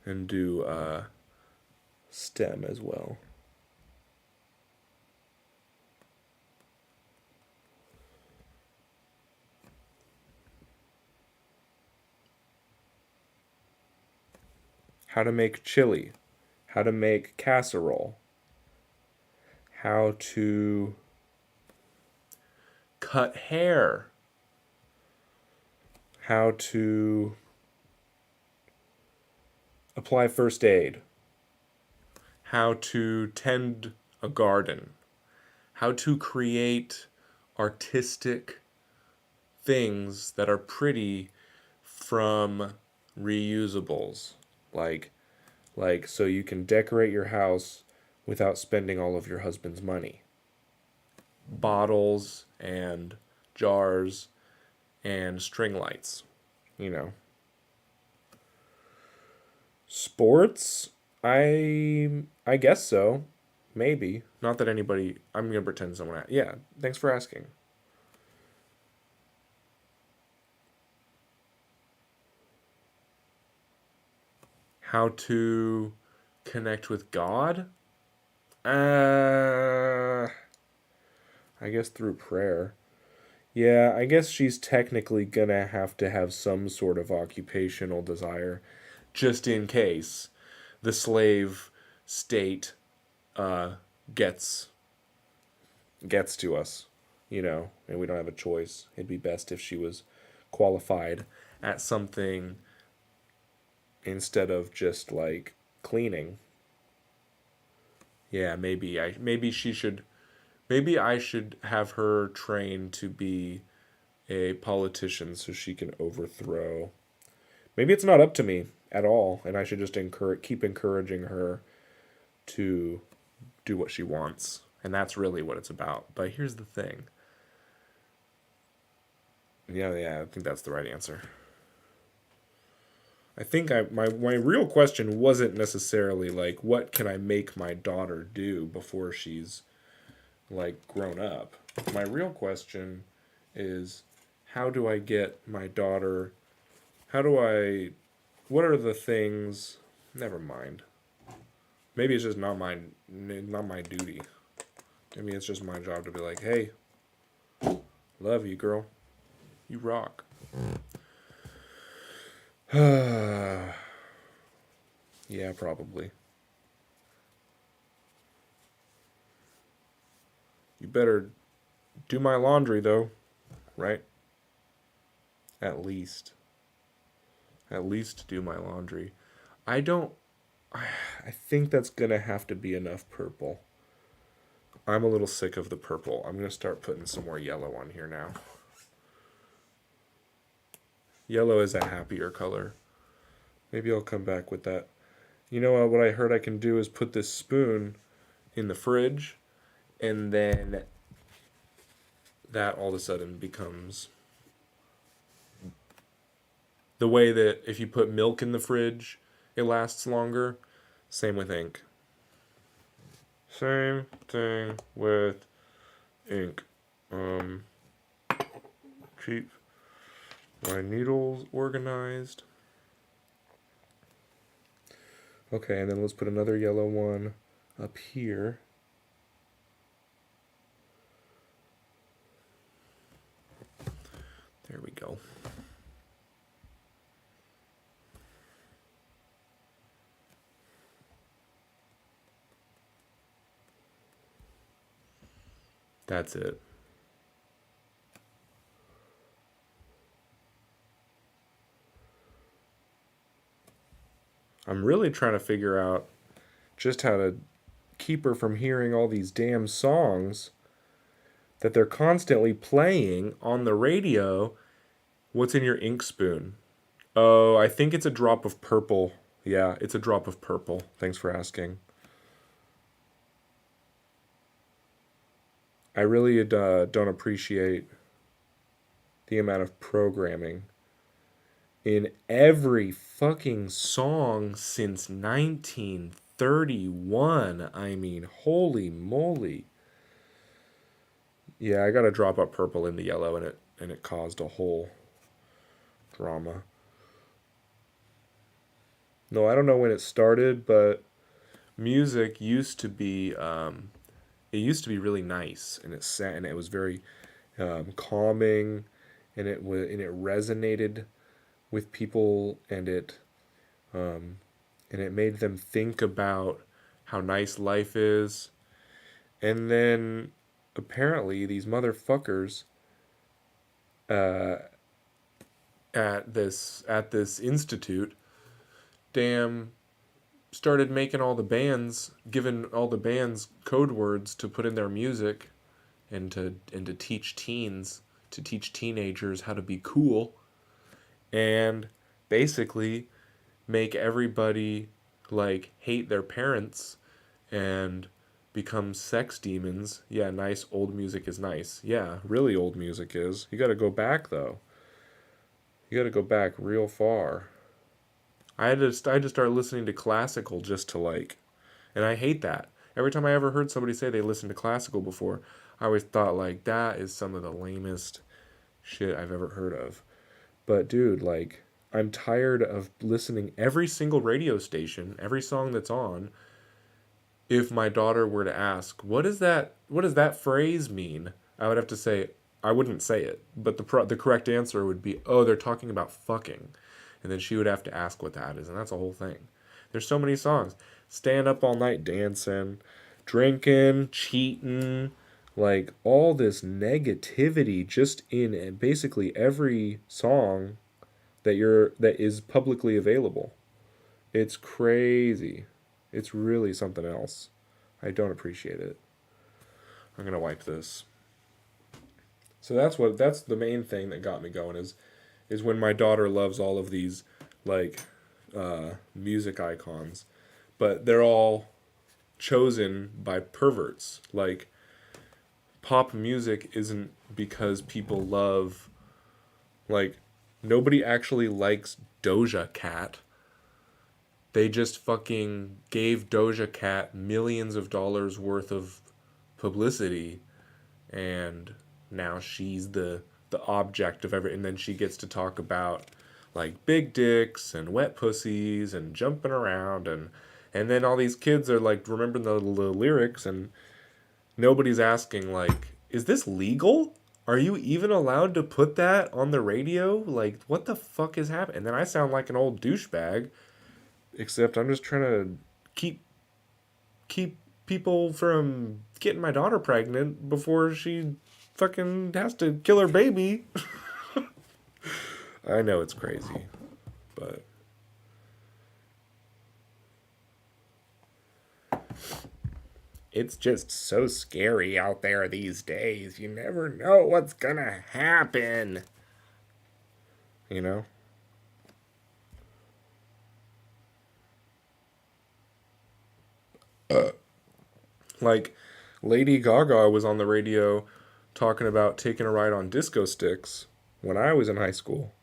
and do stem as well. How to make chili. How to make casserole. How to cut hair. How to apply first aid. How to tend a garden. How to create artistic things that are pretty from reusables. Like so you can decorate your house without spending all of your husband's money. Bottles and jars and string lights, Sports? I guess so. Maybe. Not that anybody... I'm going to pretend someone... Yeah, thanks for asking. How to connect with God? I guess through prayer. Yeah, I guess she's technically gonna have to have some sort of occupational desire, just in case the slave state gets to us, and we don't have a choice. It'd be best if she was qualified at something instead of just like cleaning. Yeah, maybe she should Maybe I should have her train to be a politician so she can overthrow. Maybe it's not up to me at all, and I should just keep encouraging her to do what she wants. And that's really what it's about. But here's the thing. Yeah, I think that's the right answer. I think my real question wasn't necessarily like what can I make my daughter do before she's like grown up. My real question is how do I get my daughter how do I what are the things never mind. Maybe it's just not my duty. Maybe it's just my job to be like, "Hey, love you, girl. You rock." Yeah, probably. You better do my laundry though, right? At least. At least do my laundry. I don't I think that's going to have to be enough purple. I'm a little sick of the purple. I'm going to start putting some more yellow on here now. Yellow is a happier color. Maybe I'll come back with that. You know what I heard I can do is put this spoon in the fridge, and then that all of a sudden becomes the way that if you put milk in the fridge, it lasts longer. Same with ink. Same thing with ink. Keep my needles organized. Okay, and then let's put another yellow one up here. There we go. That's it. I'm really trying to figure out just how to keep her from hearing all these damn songs that they're constantly playing on the radio. What's in your ink spoon? Oh, I think it's a drop of purple. Yeah, it's a drop of purple. Thanks for asking. I really don't appreciate the amount of programming in every fucking song since 1931. I mean, holy moly. Yeah, I got to drop up purple in the yellow and it caused a whole drama. No, I don't know when it started, but music used to be it used to be really nice and it was very calming and it resonated with people and it made them think about how nice life is. And then apparently these motherfuckers uh, at this institute damn started making giving all the bands code words to put in their music and to teach teenagers how to be cool and basically make everybody like hate their parents and become sex demons. Yeah, nice old music is nice. Yeah, really old music is. You got to go back though. You got to go back real far. I had to start listening to classical just to like, and I hate that. Every time I ever heard somebody say they listened to classical before, I always thought like that is some of the lamest shit I've ever heard of. But dude, like I'm tired of listening every single radio station, every song that's on. If my daughter were to ask, what does that phrase mean?" I would have to say I wouldn't say it, but the correct answer would be, "Oh, they're talking about fucking." And then she would have to ask what that is, and that's a whole thing. There's so many songs. Stand up all night dancing, drinking, cheating, like all this negativity just in basically every song that is publicly available. It's crazy. It's really something else. I don't appreciate it. I'm gonna wipe this. So that's the main thing that got me going is when my daughter loves all of these like music icons, but they're all chosen by perverts. Like pop music isn't because people love like nobody actually likes Doja Cat. They just fucking gave Doja Cat millions of dollars worth of publicity, and now she's the object of every, and then she gets to talk about like big dicks and wet pussies and jumping around, and then all these kids are like remembering the lyrics, and nobody's asking like, is this legal? Are you even allowed to put that on the radio? Like, what the fuck is happening? And then I sound like an old douchebag, except I'm just trying to keep keep people from getting my daughter pregnant before she fucking has to kill her baby. I know it's crazy, but it's just so scary out there these days. You never know what's gonna happen. You know? Like, Lady Gaga was on the radio talking about taking a ride on disco sticks when I was in high school.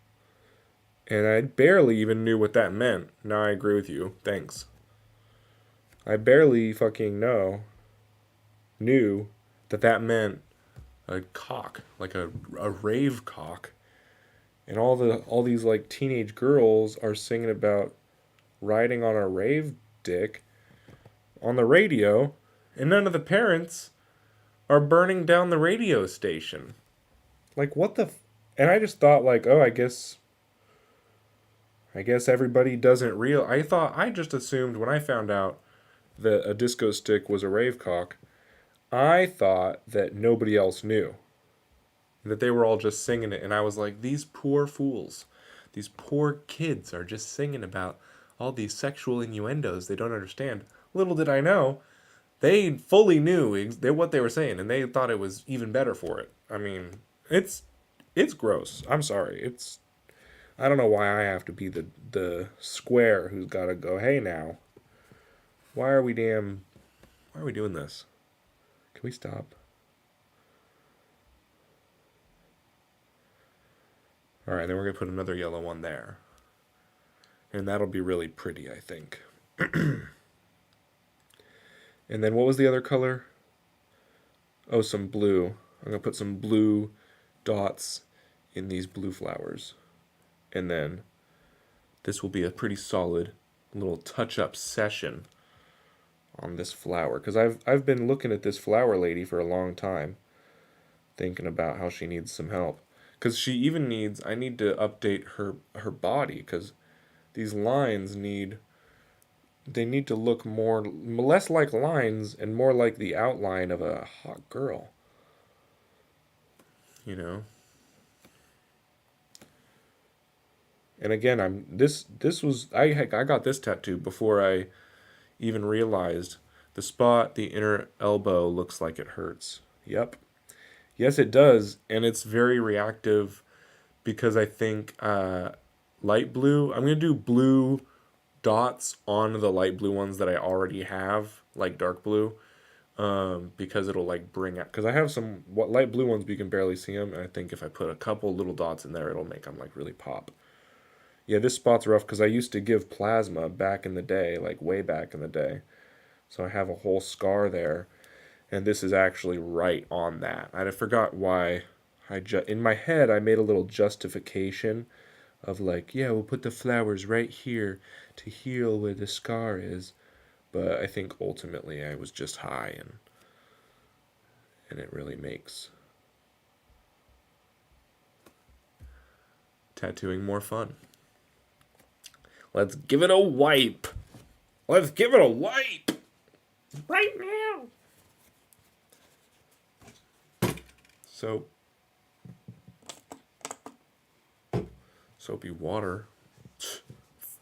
And I barely even knew what that meant. Now I agree with you. Thanks. I barely fucking knew that that meant a cock, like a rave cock. And all these like teenage girls are singing about riding on a rave dick on the radio, and none of the parents are burning down the radio station. Like what the and I just thought like, oh, I guess everybody doesn't real I just assumed when I found out that a disco stick was a rave cock, I thought that nobody else knew. That they were all just singing it, and I was like, these poor fools. These poor kids are just singing about all these sexual innuendos they don't understand. Little did I know, they fully knew what they were saying, and they thought it was even better for it. I mean, it's it's gross. I'm sorry. I don't know why I have to be the square who's got to go. Hey now, why are we doing this? Can we stop? All right, then we're gonna put another yellow one there, and that'll be really pretty, I think. And then what was the other color? Oh, some blue. I'm gonna put some blue dots in these blue flowers. And then this will be a pretty solid little touch-up session on this flower. Because I've been looking at this flower lady for a long time, thinking about how she needs some help. Because she even needs, I need to update her body, because these lines they need to look less like lines and more like the outline of a hot girl. You know? And again, this was I got this tattoo before I even realized the spot, the inner elbow looks like it hurts. Yep. Yes, it does, and it's very reactive because I think light blue. I'm gonna do blue dots on the light blue ones that I already have, like dark blue, because it'll like bring out. Because I have some light blue ones, but you can barely see them, and I think if I put a couple little dots in there, it'll make them like really pop. Yeah, this spot's rough because I used to give plasma back in the day, like way back in the day. So I have a whole scar there, and this is actually right on that. I forgot why. In my head I made a little justification of like, yeah, we'll put the flowers right here to heal where the scar is. But I think ultimately I was just high, and it really makes tattooing more fun. Let's give it a wipe. Let's give it a wipe. Right now. Soapy water.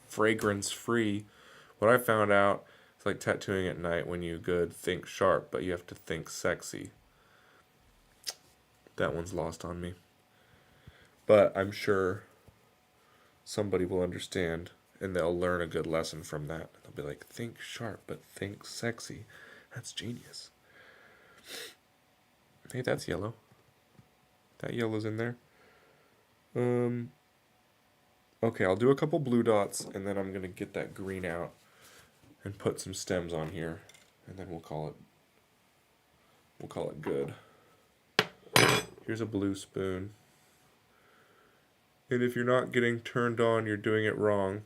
Fragrance free. What I found out, it's like tattooing at night when you think sharp, but you have to think sexy. That one's lost on me. But I'm sure somebody will understand and they'll learn a good lesson from that. They'll be like, think sharp, but think sexy. That's genius. Hey, that's yellow. That yellow's in there. Okay, I'll do a couple blue dots, and then I'm going to get that green out and put some stems on here, and then we'll call it good. Here's a blue spoon. And if you're not getting turned on, you're doing it wrong.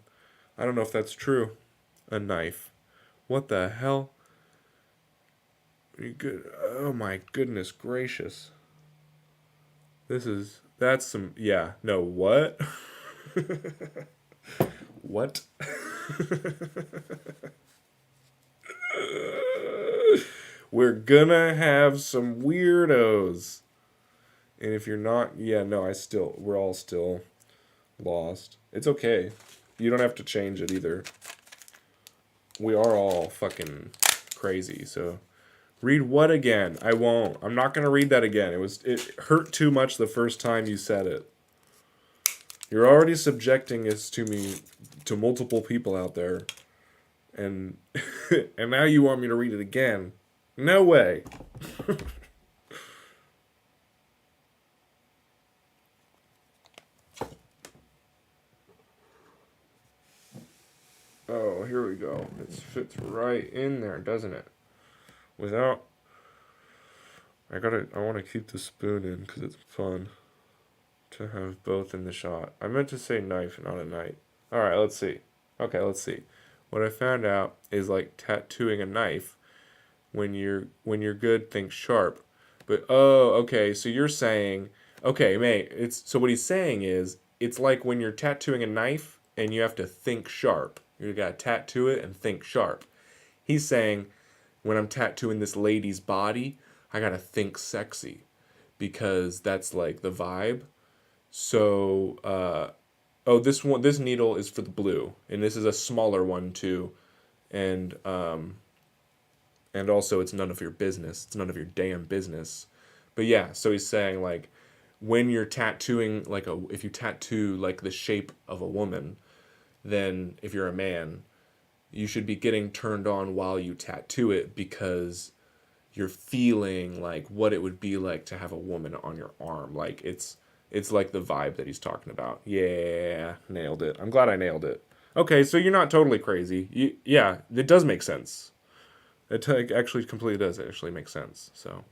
I don't know if that's true. A knife. What the hell? Are you good? Oh my goodness gracious. That's some, yeah, no, what? What? We're gonna have some weirdos. And if you're not, yeah, no, we're all still lost. It's okay. You don't have to change it either. We are all fucking crazy, so read what again? I won't. I'm not gonna read that again. It hurt too much the first time you said it. You're already subjecting this to multiple people out there. And and now you want me to read it again. No way. Oh, here we go. It fits right in there, doesn't it? I want to keep the spoon in because it's fun to have both in the shot. I meant to say knife, not a knife. Alright, let's see. Okay, let's see. What I found out is like tattooing a knife. When you're good, think sharp. But okay, so you're saying, okay, mate, so what he's saying is it's like when you're tattooing a knife and you have to think sharp. You gotta tattoo it and think sharp. He's saying, when I'm tattooing this lady's body, I gotta think sexy, because that's like the vibe. So, this needle is for the blue, and this is a smaller one too, and also it's none of your business. It's none of your damn business. But yeah, so he's saying like, when you're tattooing if you tattoo like the shape of a woman, then if you're a man, you should be getting turned on while you tattoo it, because you're feeling like what it would be like to have a woman on your arm. Like it's like the vibe that he's talking about. Yeah, nailed it. I'm glad I nailed it. Okay, so you're not totally crazy. Yeah, it does make sense. It actually completely does actually make sense. So,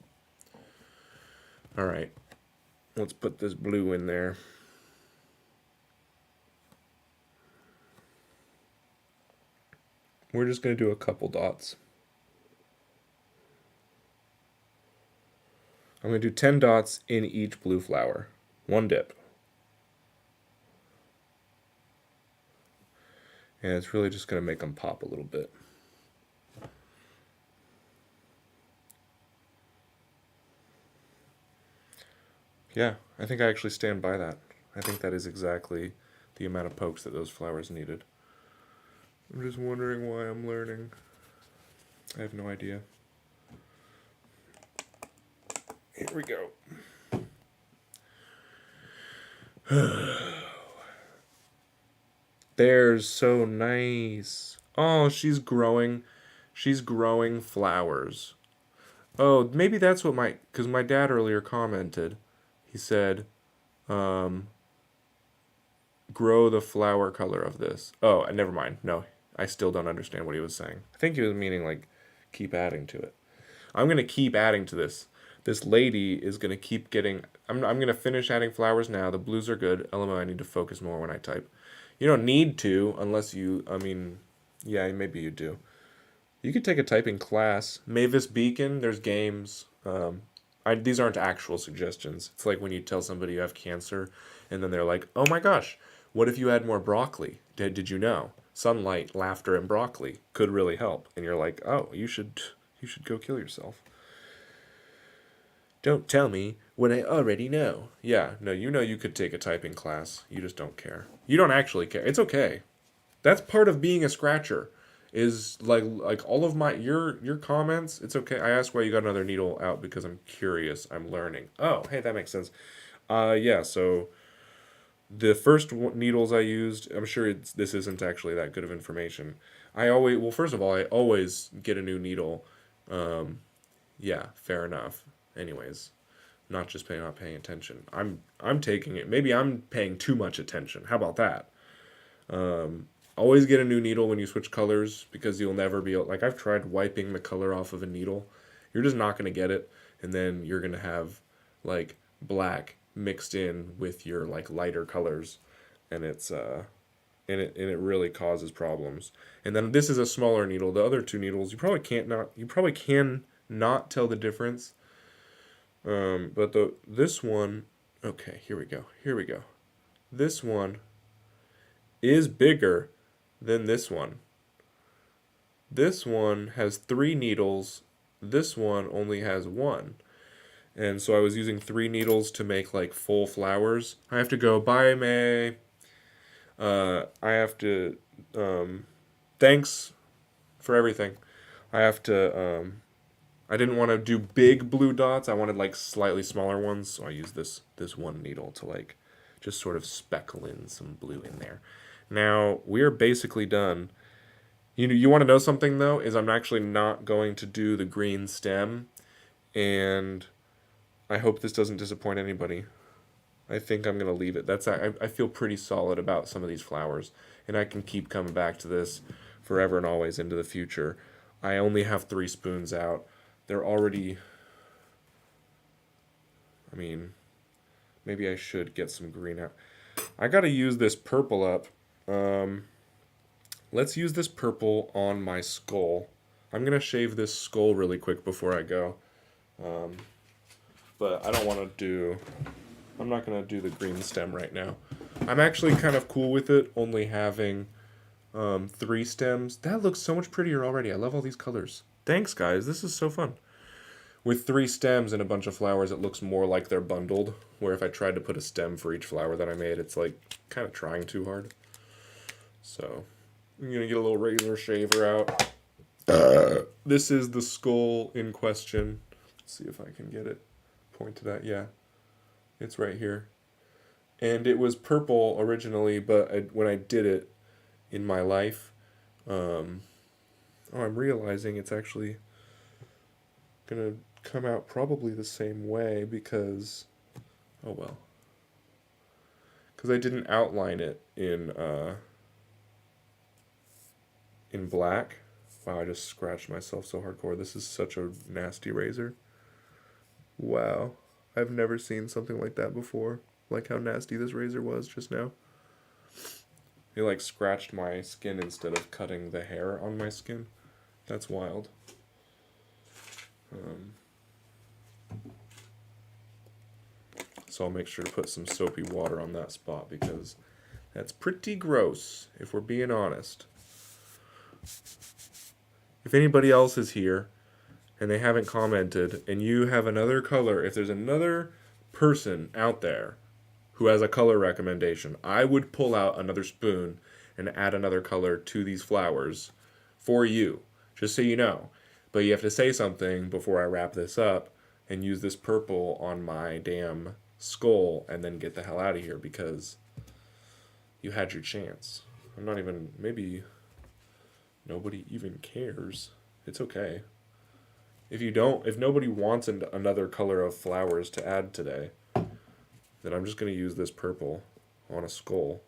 all right, let's put this blue in there. We're just going to do a couple dots. I'm going to do 10 dots in each blue flower. One dip. And it's really just going to make them pop a little bit. Yeah, I think I actually stand by that. I think that is exactly the amount of pokes that those flowers needed. I'm just wondering why I'm learning. I have no idea. Here we go. There's so nice. Oh, she's growing. She's growing flowers. Oh, maybe that's what because my dad earlier commented. He said, grow the flower color of this. Oh, never mind. No, I still don't understand what he was saying. I think he was meaning like keep adding to it. I'm going to keep adding to this. This lady is going to keep getting... I'm going to finish adding flowers now. The blues are good. LMO, I need to focus more when I type. You don't need to unless you... yeah, maybe you do. You could take a typing class. Mavis Beacon, there's games. These aren't actual suggestions. It's like when you tell somebody you have cancer, and then they're like, oh my gosh, what if you had more broccoli? Did you know? Sunlight, laughter, and broccoli could really help. And you're like, oh, you should go kill yourself. Don't tell me when I already know. Yeah, no, you could take a typing class. You just don't care. You don't actually care. It's okay. That's part of being a scratcher. Is like all of my your comments, it's okay. I asked why you got another needle out because I'm curious. I'm learning. Oh, hey, that makes sense. Yeah, so the first needles I used, I'm sure this isn't actually that good of information. I always, well, first of all, I always get a new needle. Um, yeah, fair enough. Anyways, not paying attention. I'm taking it. Maybe I'm paying too much attention. How about that? Always get a new needle when you switch colors because you'll never be able, like I've tried wiping the color off of a needle. You're just not going to get it, and then you're going to have like black mixed in with your like lighter colors, and it really causes problems. And then this is a smaller needle. The other two needles, you probably can not tell the difference. But this one, okay, here we go. Here we go. This one is bigger than this one. This one has 3 needles. This one only has 1. And so I was using 3 needles to make like full flowers. I have to go, bye, May. I have to, thanks for everything. I have to, I didn't want to do big blue dots. I wanted like slightly smaller ones. So I used this one needle to like just sort of speckle in some blue in there. Now we are basically done. You want to know something though? Is I'm actually not going to do the green stem, and I hope this doesn't disappoint anybody. I think I'm gonna leave it. I feel pretty solid about some of these flowers, and I can keep coming back to this forever and always into the future. I only have 3 spoons out. They're already. I mean, maybe I should get some green out. I gotta use this purple up. Let's use this purple on my skull. I'm gonna shave this skull really quick before I go. But I don't want to do. I'm not gonna do the green stem right now. I'm actually kind of cool with it only having 3 stems. That looks so much prettier already. I love all these colors. Thanks, guys. This is so fun. With 3 stems and a bunch of flowers, it looks more like they're bundled. Where if I tried to put a stem for each flower that I made, it's like kind of trying too hard. So I'm gonna get a little razor shaver out. This is the skull in question. Let's see if I can get it pointed at. Yeah, it's right here. And it was purple originally, but when I did it in my life, I'm realizing it's actually gonna come out probably the same way because, oh well, because I didn't outline it in black. Wow, I just scratched myself so hardcore. This is such a nasty razor. Wow, I've never seen something like that before. Like how nasty this razor was just now. It like scratched my skin instead of cutting the hair on my skin. That's wild. So I'll make sure to put some soapy water on that spot because that's pretty gross, if we're being honest. If anybody else is here and they haven't commented and you have another color, if there's another person out there who has a color recommendation, I would pull out another spoon and add another color to these flowers for you, just so you know. But you have to say something before I wrap this up and use this purple on my damn skull and then get the hell out of here because you had your chance. I'm not even, maybe nobody even cares. It's okay. If nobody wants another color of flowers to add today, then I'm just going to use this purple on a skull.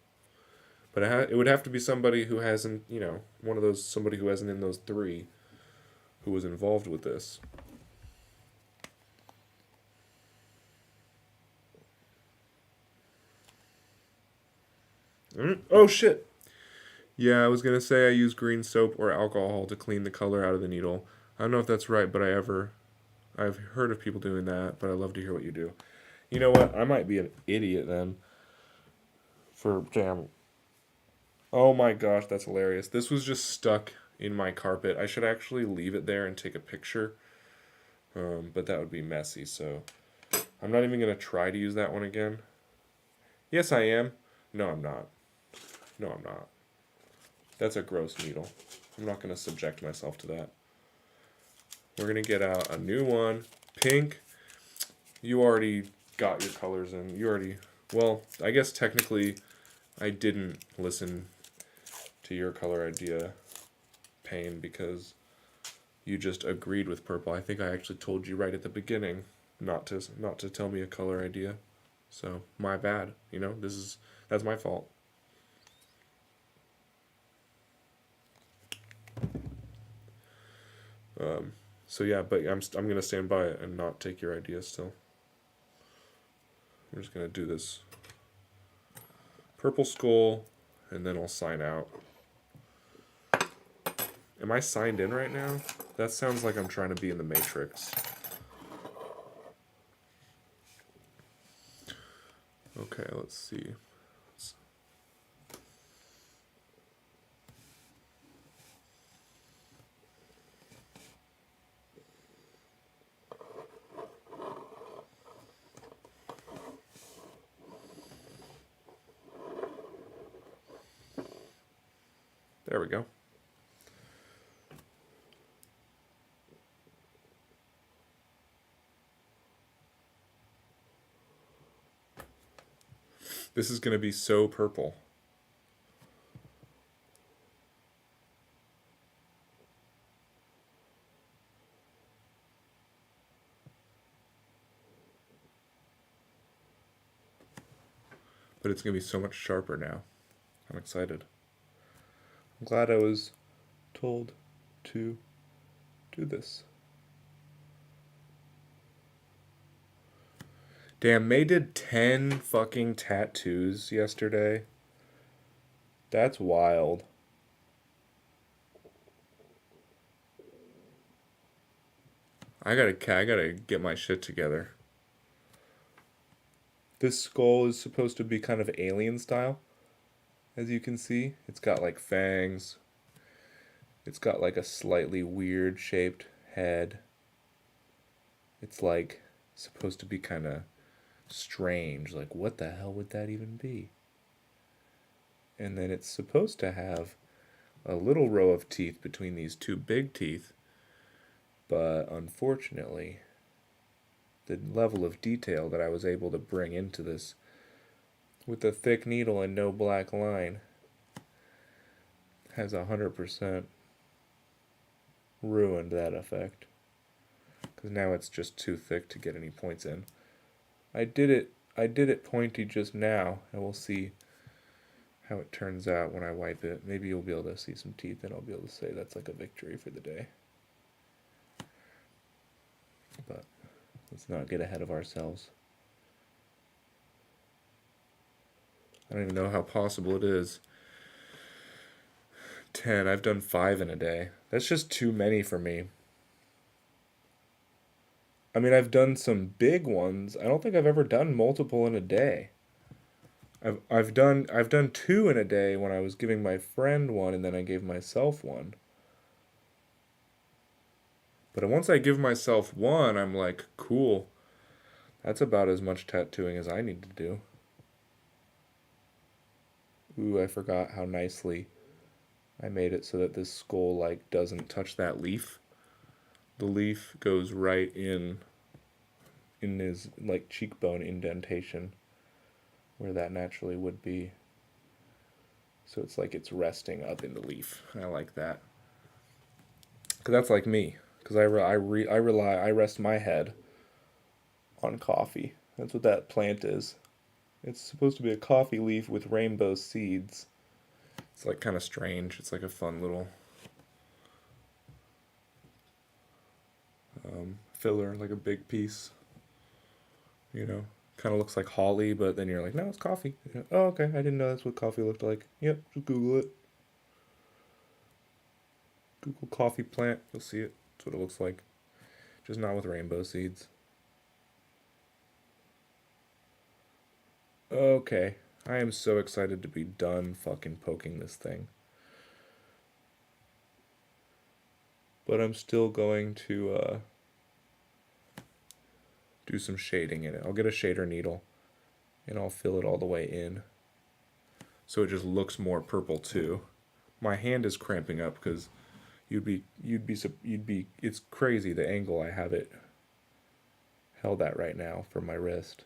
But it would have to be somebody who hasn't, somebody who hasn't in those 3 who was involved with this. Oh shit! Yeah, I was gonna say I use green soap or alcohol to clean the color out of the needle. I don't know if that's right, but I've heard of people doing that, but I'd love to hear what you do. You know what? I might be an idiot then. Damn. Oh my gosh, that's hilarious. This was just stuck in my carpet. I should actually leave it there and take a picture. But that would be messy, so I'm not even gonna try to use that one again. Yes, I am. No, I'm not. No, I'm not. That's a gross needle. I'm not going to subject myself to that. We're going to get out a new one. Pink. You already got your colors in. You already... Well, I guess technically I didn't listen to your color idea, Pain, because you just agreed with purple. I think I actually told you right at the beginning not to tell me a color idea. So, my bad. You know, that's my fault. So yeah, but I'm gonna stand by it and not take your idea still. I'm just gonna do this purple skull, and then I'll sign out. Am I signed in right now? That sounds like I'm trying to be in the Matrix. Okay, let's see. There we go. This is going to be so purple. But it's going to be so much sharper now. I'm excited. I'm glad I was told to do this. Damn, May did 10 fucking tattoos yesterday. That's wild. I gotta get my shit together. This skull is supposed to be kind of alien style, as you can see. It's got like fangs. It's got like a slightly weird shaped head. It's like supposed to be kind of strange. Like, what the hell would that even be? And then it's supposed to have a little row of teeth between these two big teeth. But unfortunately, the level of detail that I was able to bring into this with a thick needle and no black line has 100% ruined that effect. Because now it's just too thick to get any points in. I did it pointy just now, and we'll see how it turns out when I wipe it. Maybe you'll be able to see some teeth and I'll be able to say that's like a victory for the day. But let's not get ahead of ourselves. I don't even know how possible it is. 10. I've done 5 in a day. That's just too many for me. I mean, I've done some big ones. I don't think I've ever done multiple in a day. I've done 2 in a day when I was giving my friend one and then I gave myself one. But once I give myself one, I'm like, cool. That's about as much tattooing as I need to do. Ooh, I forgot how nicely I made it so that this skull like doesn't touch that leaf. The leaf goes right in his like cheekbone indentation where that naturally would be. So it's like it's resting up in the leaf. I like that. Cause that's like me. Cause I rest my head on coffee. That's what that plant is. It's supposed to be a coffee leaf with rainbow seeds. It's like kind of strange. It's like a fun little filler, like a big piece. You know, kind of looks like holly, but then you're like, no, it's coffee. You know, oh, okay, I didn't know that's what coffee looked like. Yep, just Google it. Google coffee plant, you'll see it. That's what it looks like. Just not with rainbow seeds. Okay, I am so excited to be done fucking poking this thing. But I'm still going to do some shading in it. I'll get a shader needle and I'll fill it all the way in so it just looks more purple too. My hand is cramping up because It's crazy the angle I have it held at right now from my wrist.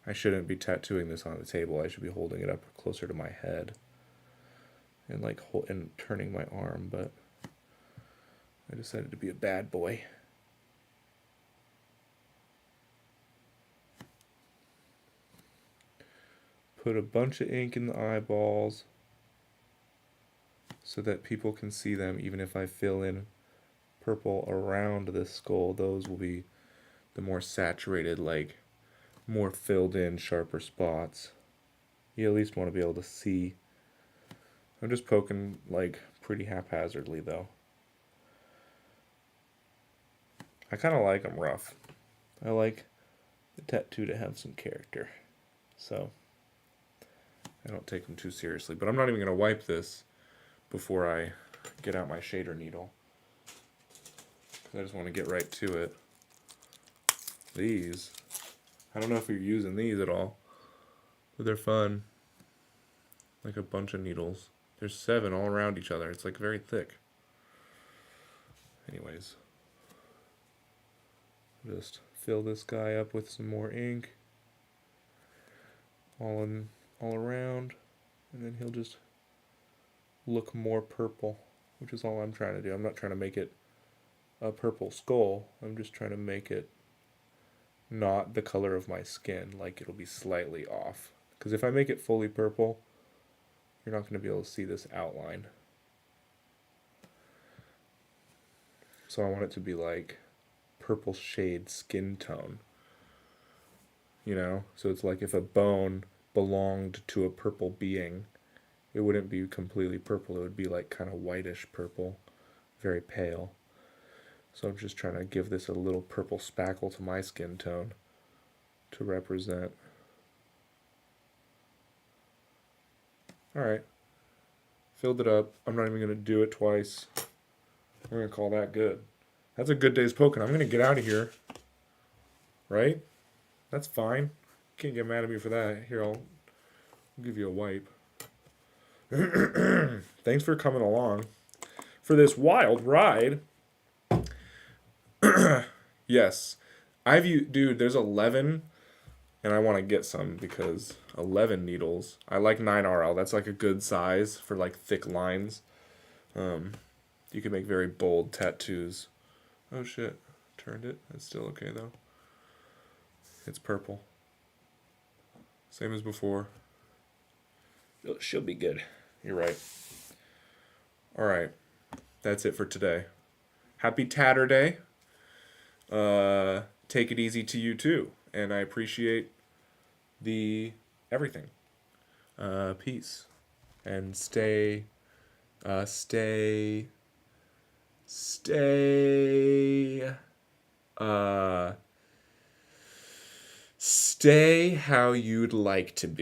I shouldn't be tattooing this on the table. I should be holding it up closer to my head and and turning my arm, but I decided to be a bad boy. Put a bunch of ink in the eyeballs so that people can see them. Even if I fill in purple around the skull, those will be the more saturated, like more filled in, sharper spots. You at least want to be able to see. I'm just poking like pretty haphazardly though. I kind of like them rough. I like the tattoo to have some character. So I don't take them too seriously. But I'm not even going to wipe this before I get out my shader needle. I just want to get right to it. These, I don't know if you're using these at all, but they're fun. Like a bunch of needles. There's 7 all around each other. It's like very thick. Anyways, just fill this guy up with some more ink, all around, and then he'll just look more purple, which is all I'm trying to do. I'm not trying to make it a purple skull. I'm just trying to make it not the color of my skin, like it'll be slightly off. Because if I make it fully purple, you're not going to be able to see this outline. So I want it to be like purple shade skin tone. You know? So it's like if a bone belonged to a purple being, it wouldn't be completely purple. It would be like kind of whitish purple, very pale. So I'm just trying to give this a little purple spackle to my skin tone to represent. Alright. Filled it up. I'm not even going to do it twice. We're going to call that good. That's a good day's poking. I'm going to get out of here. Right? That's fine. Can't get mad at me for that. Here, I'll give you a wipe. Thanks for coming along for this wild ride. Yes. Dude, there's 11, and I want to get some because 11 needles. I like 9RL. That's like a good size for like thick lines. You can make very bold tattoos. Oh shit. Turned it. It's still okay though. It's purple. Same as before. She'll be good. You're right. Alright. That's it for today. Happy Tatter Day. Take it easy to you too. And I appreciate the everything. Peace. And stay how you'd like to be.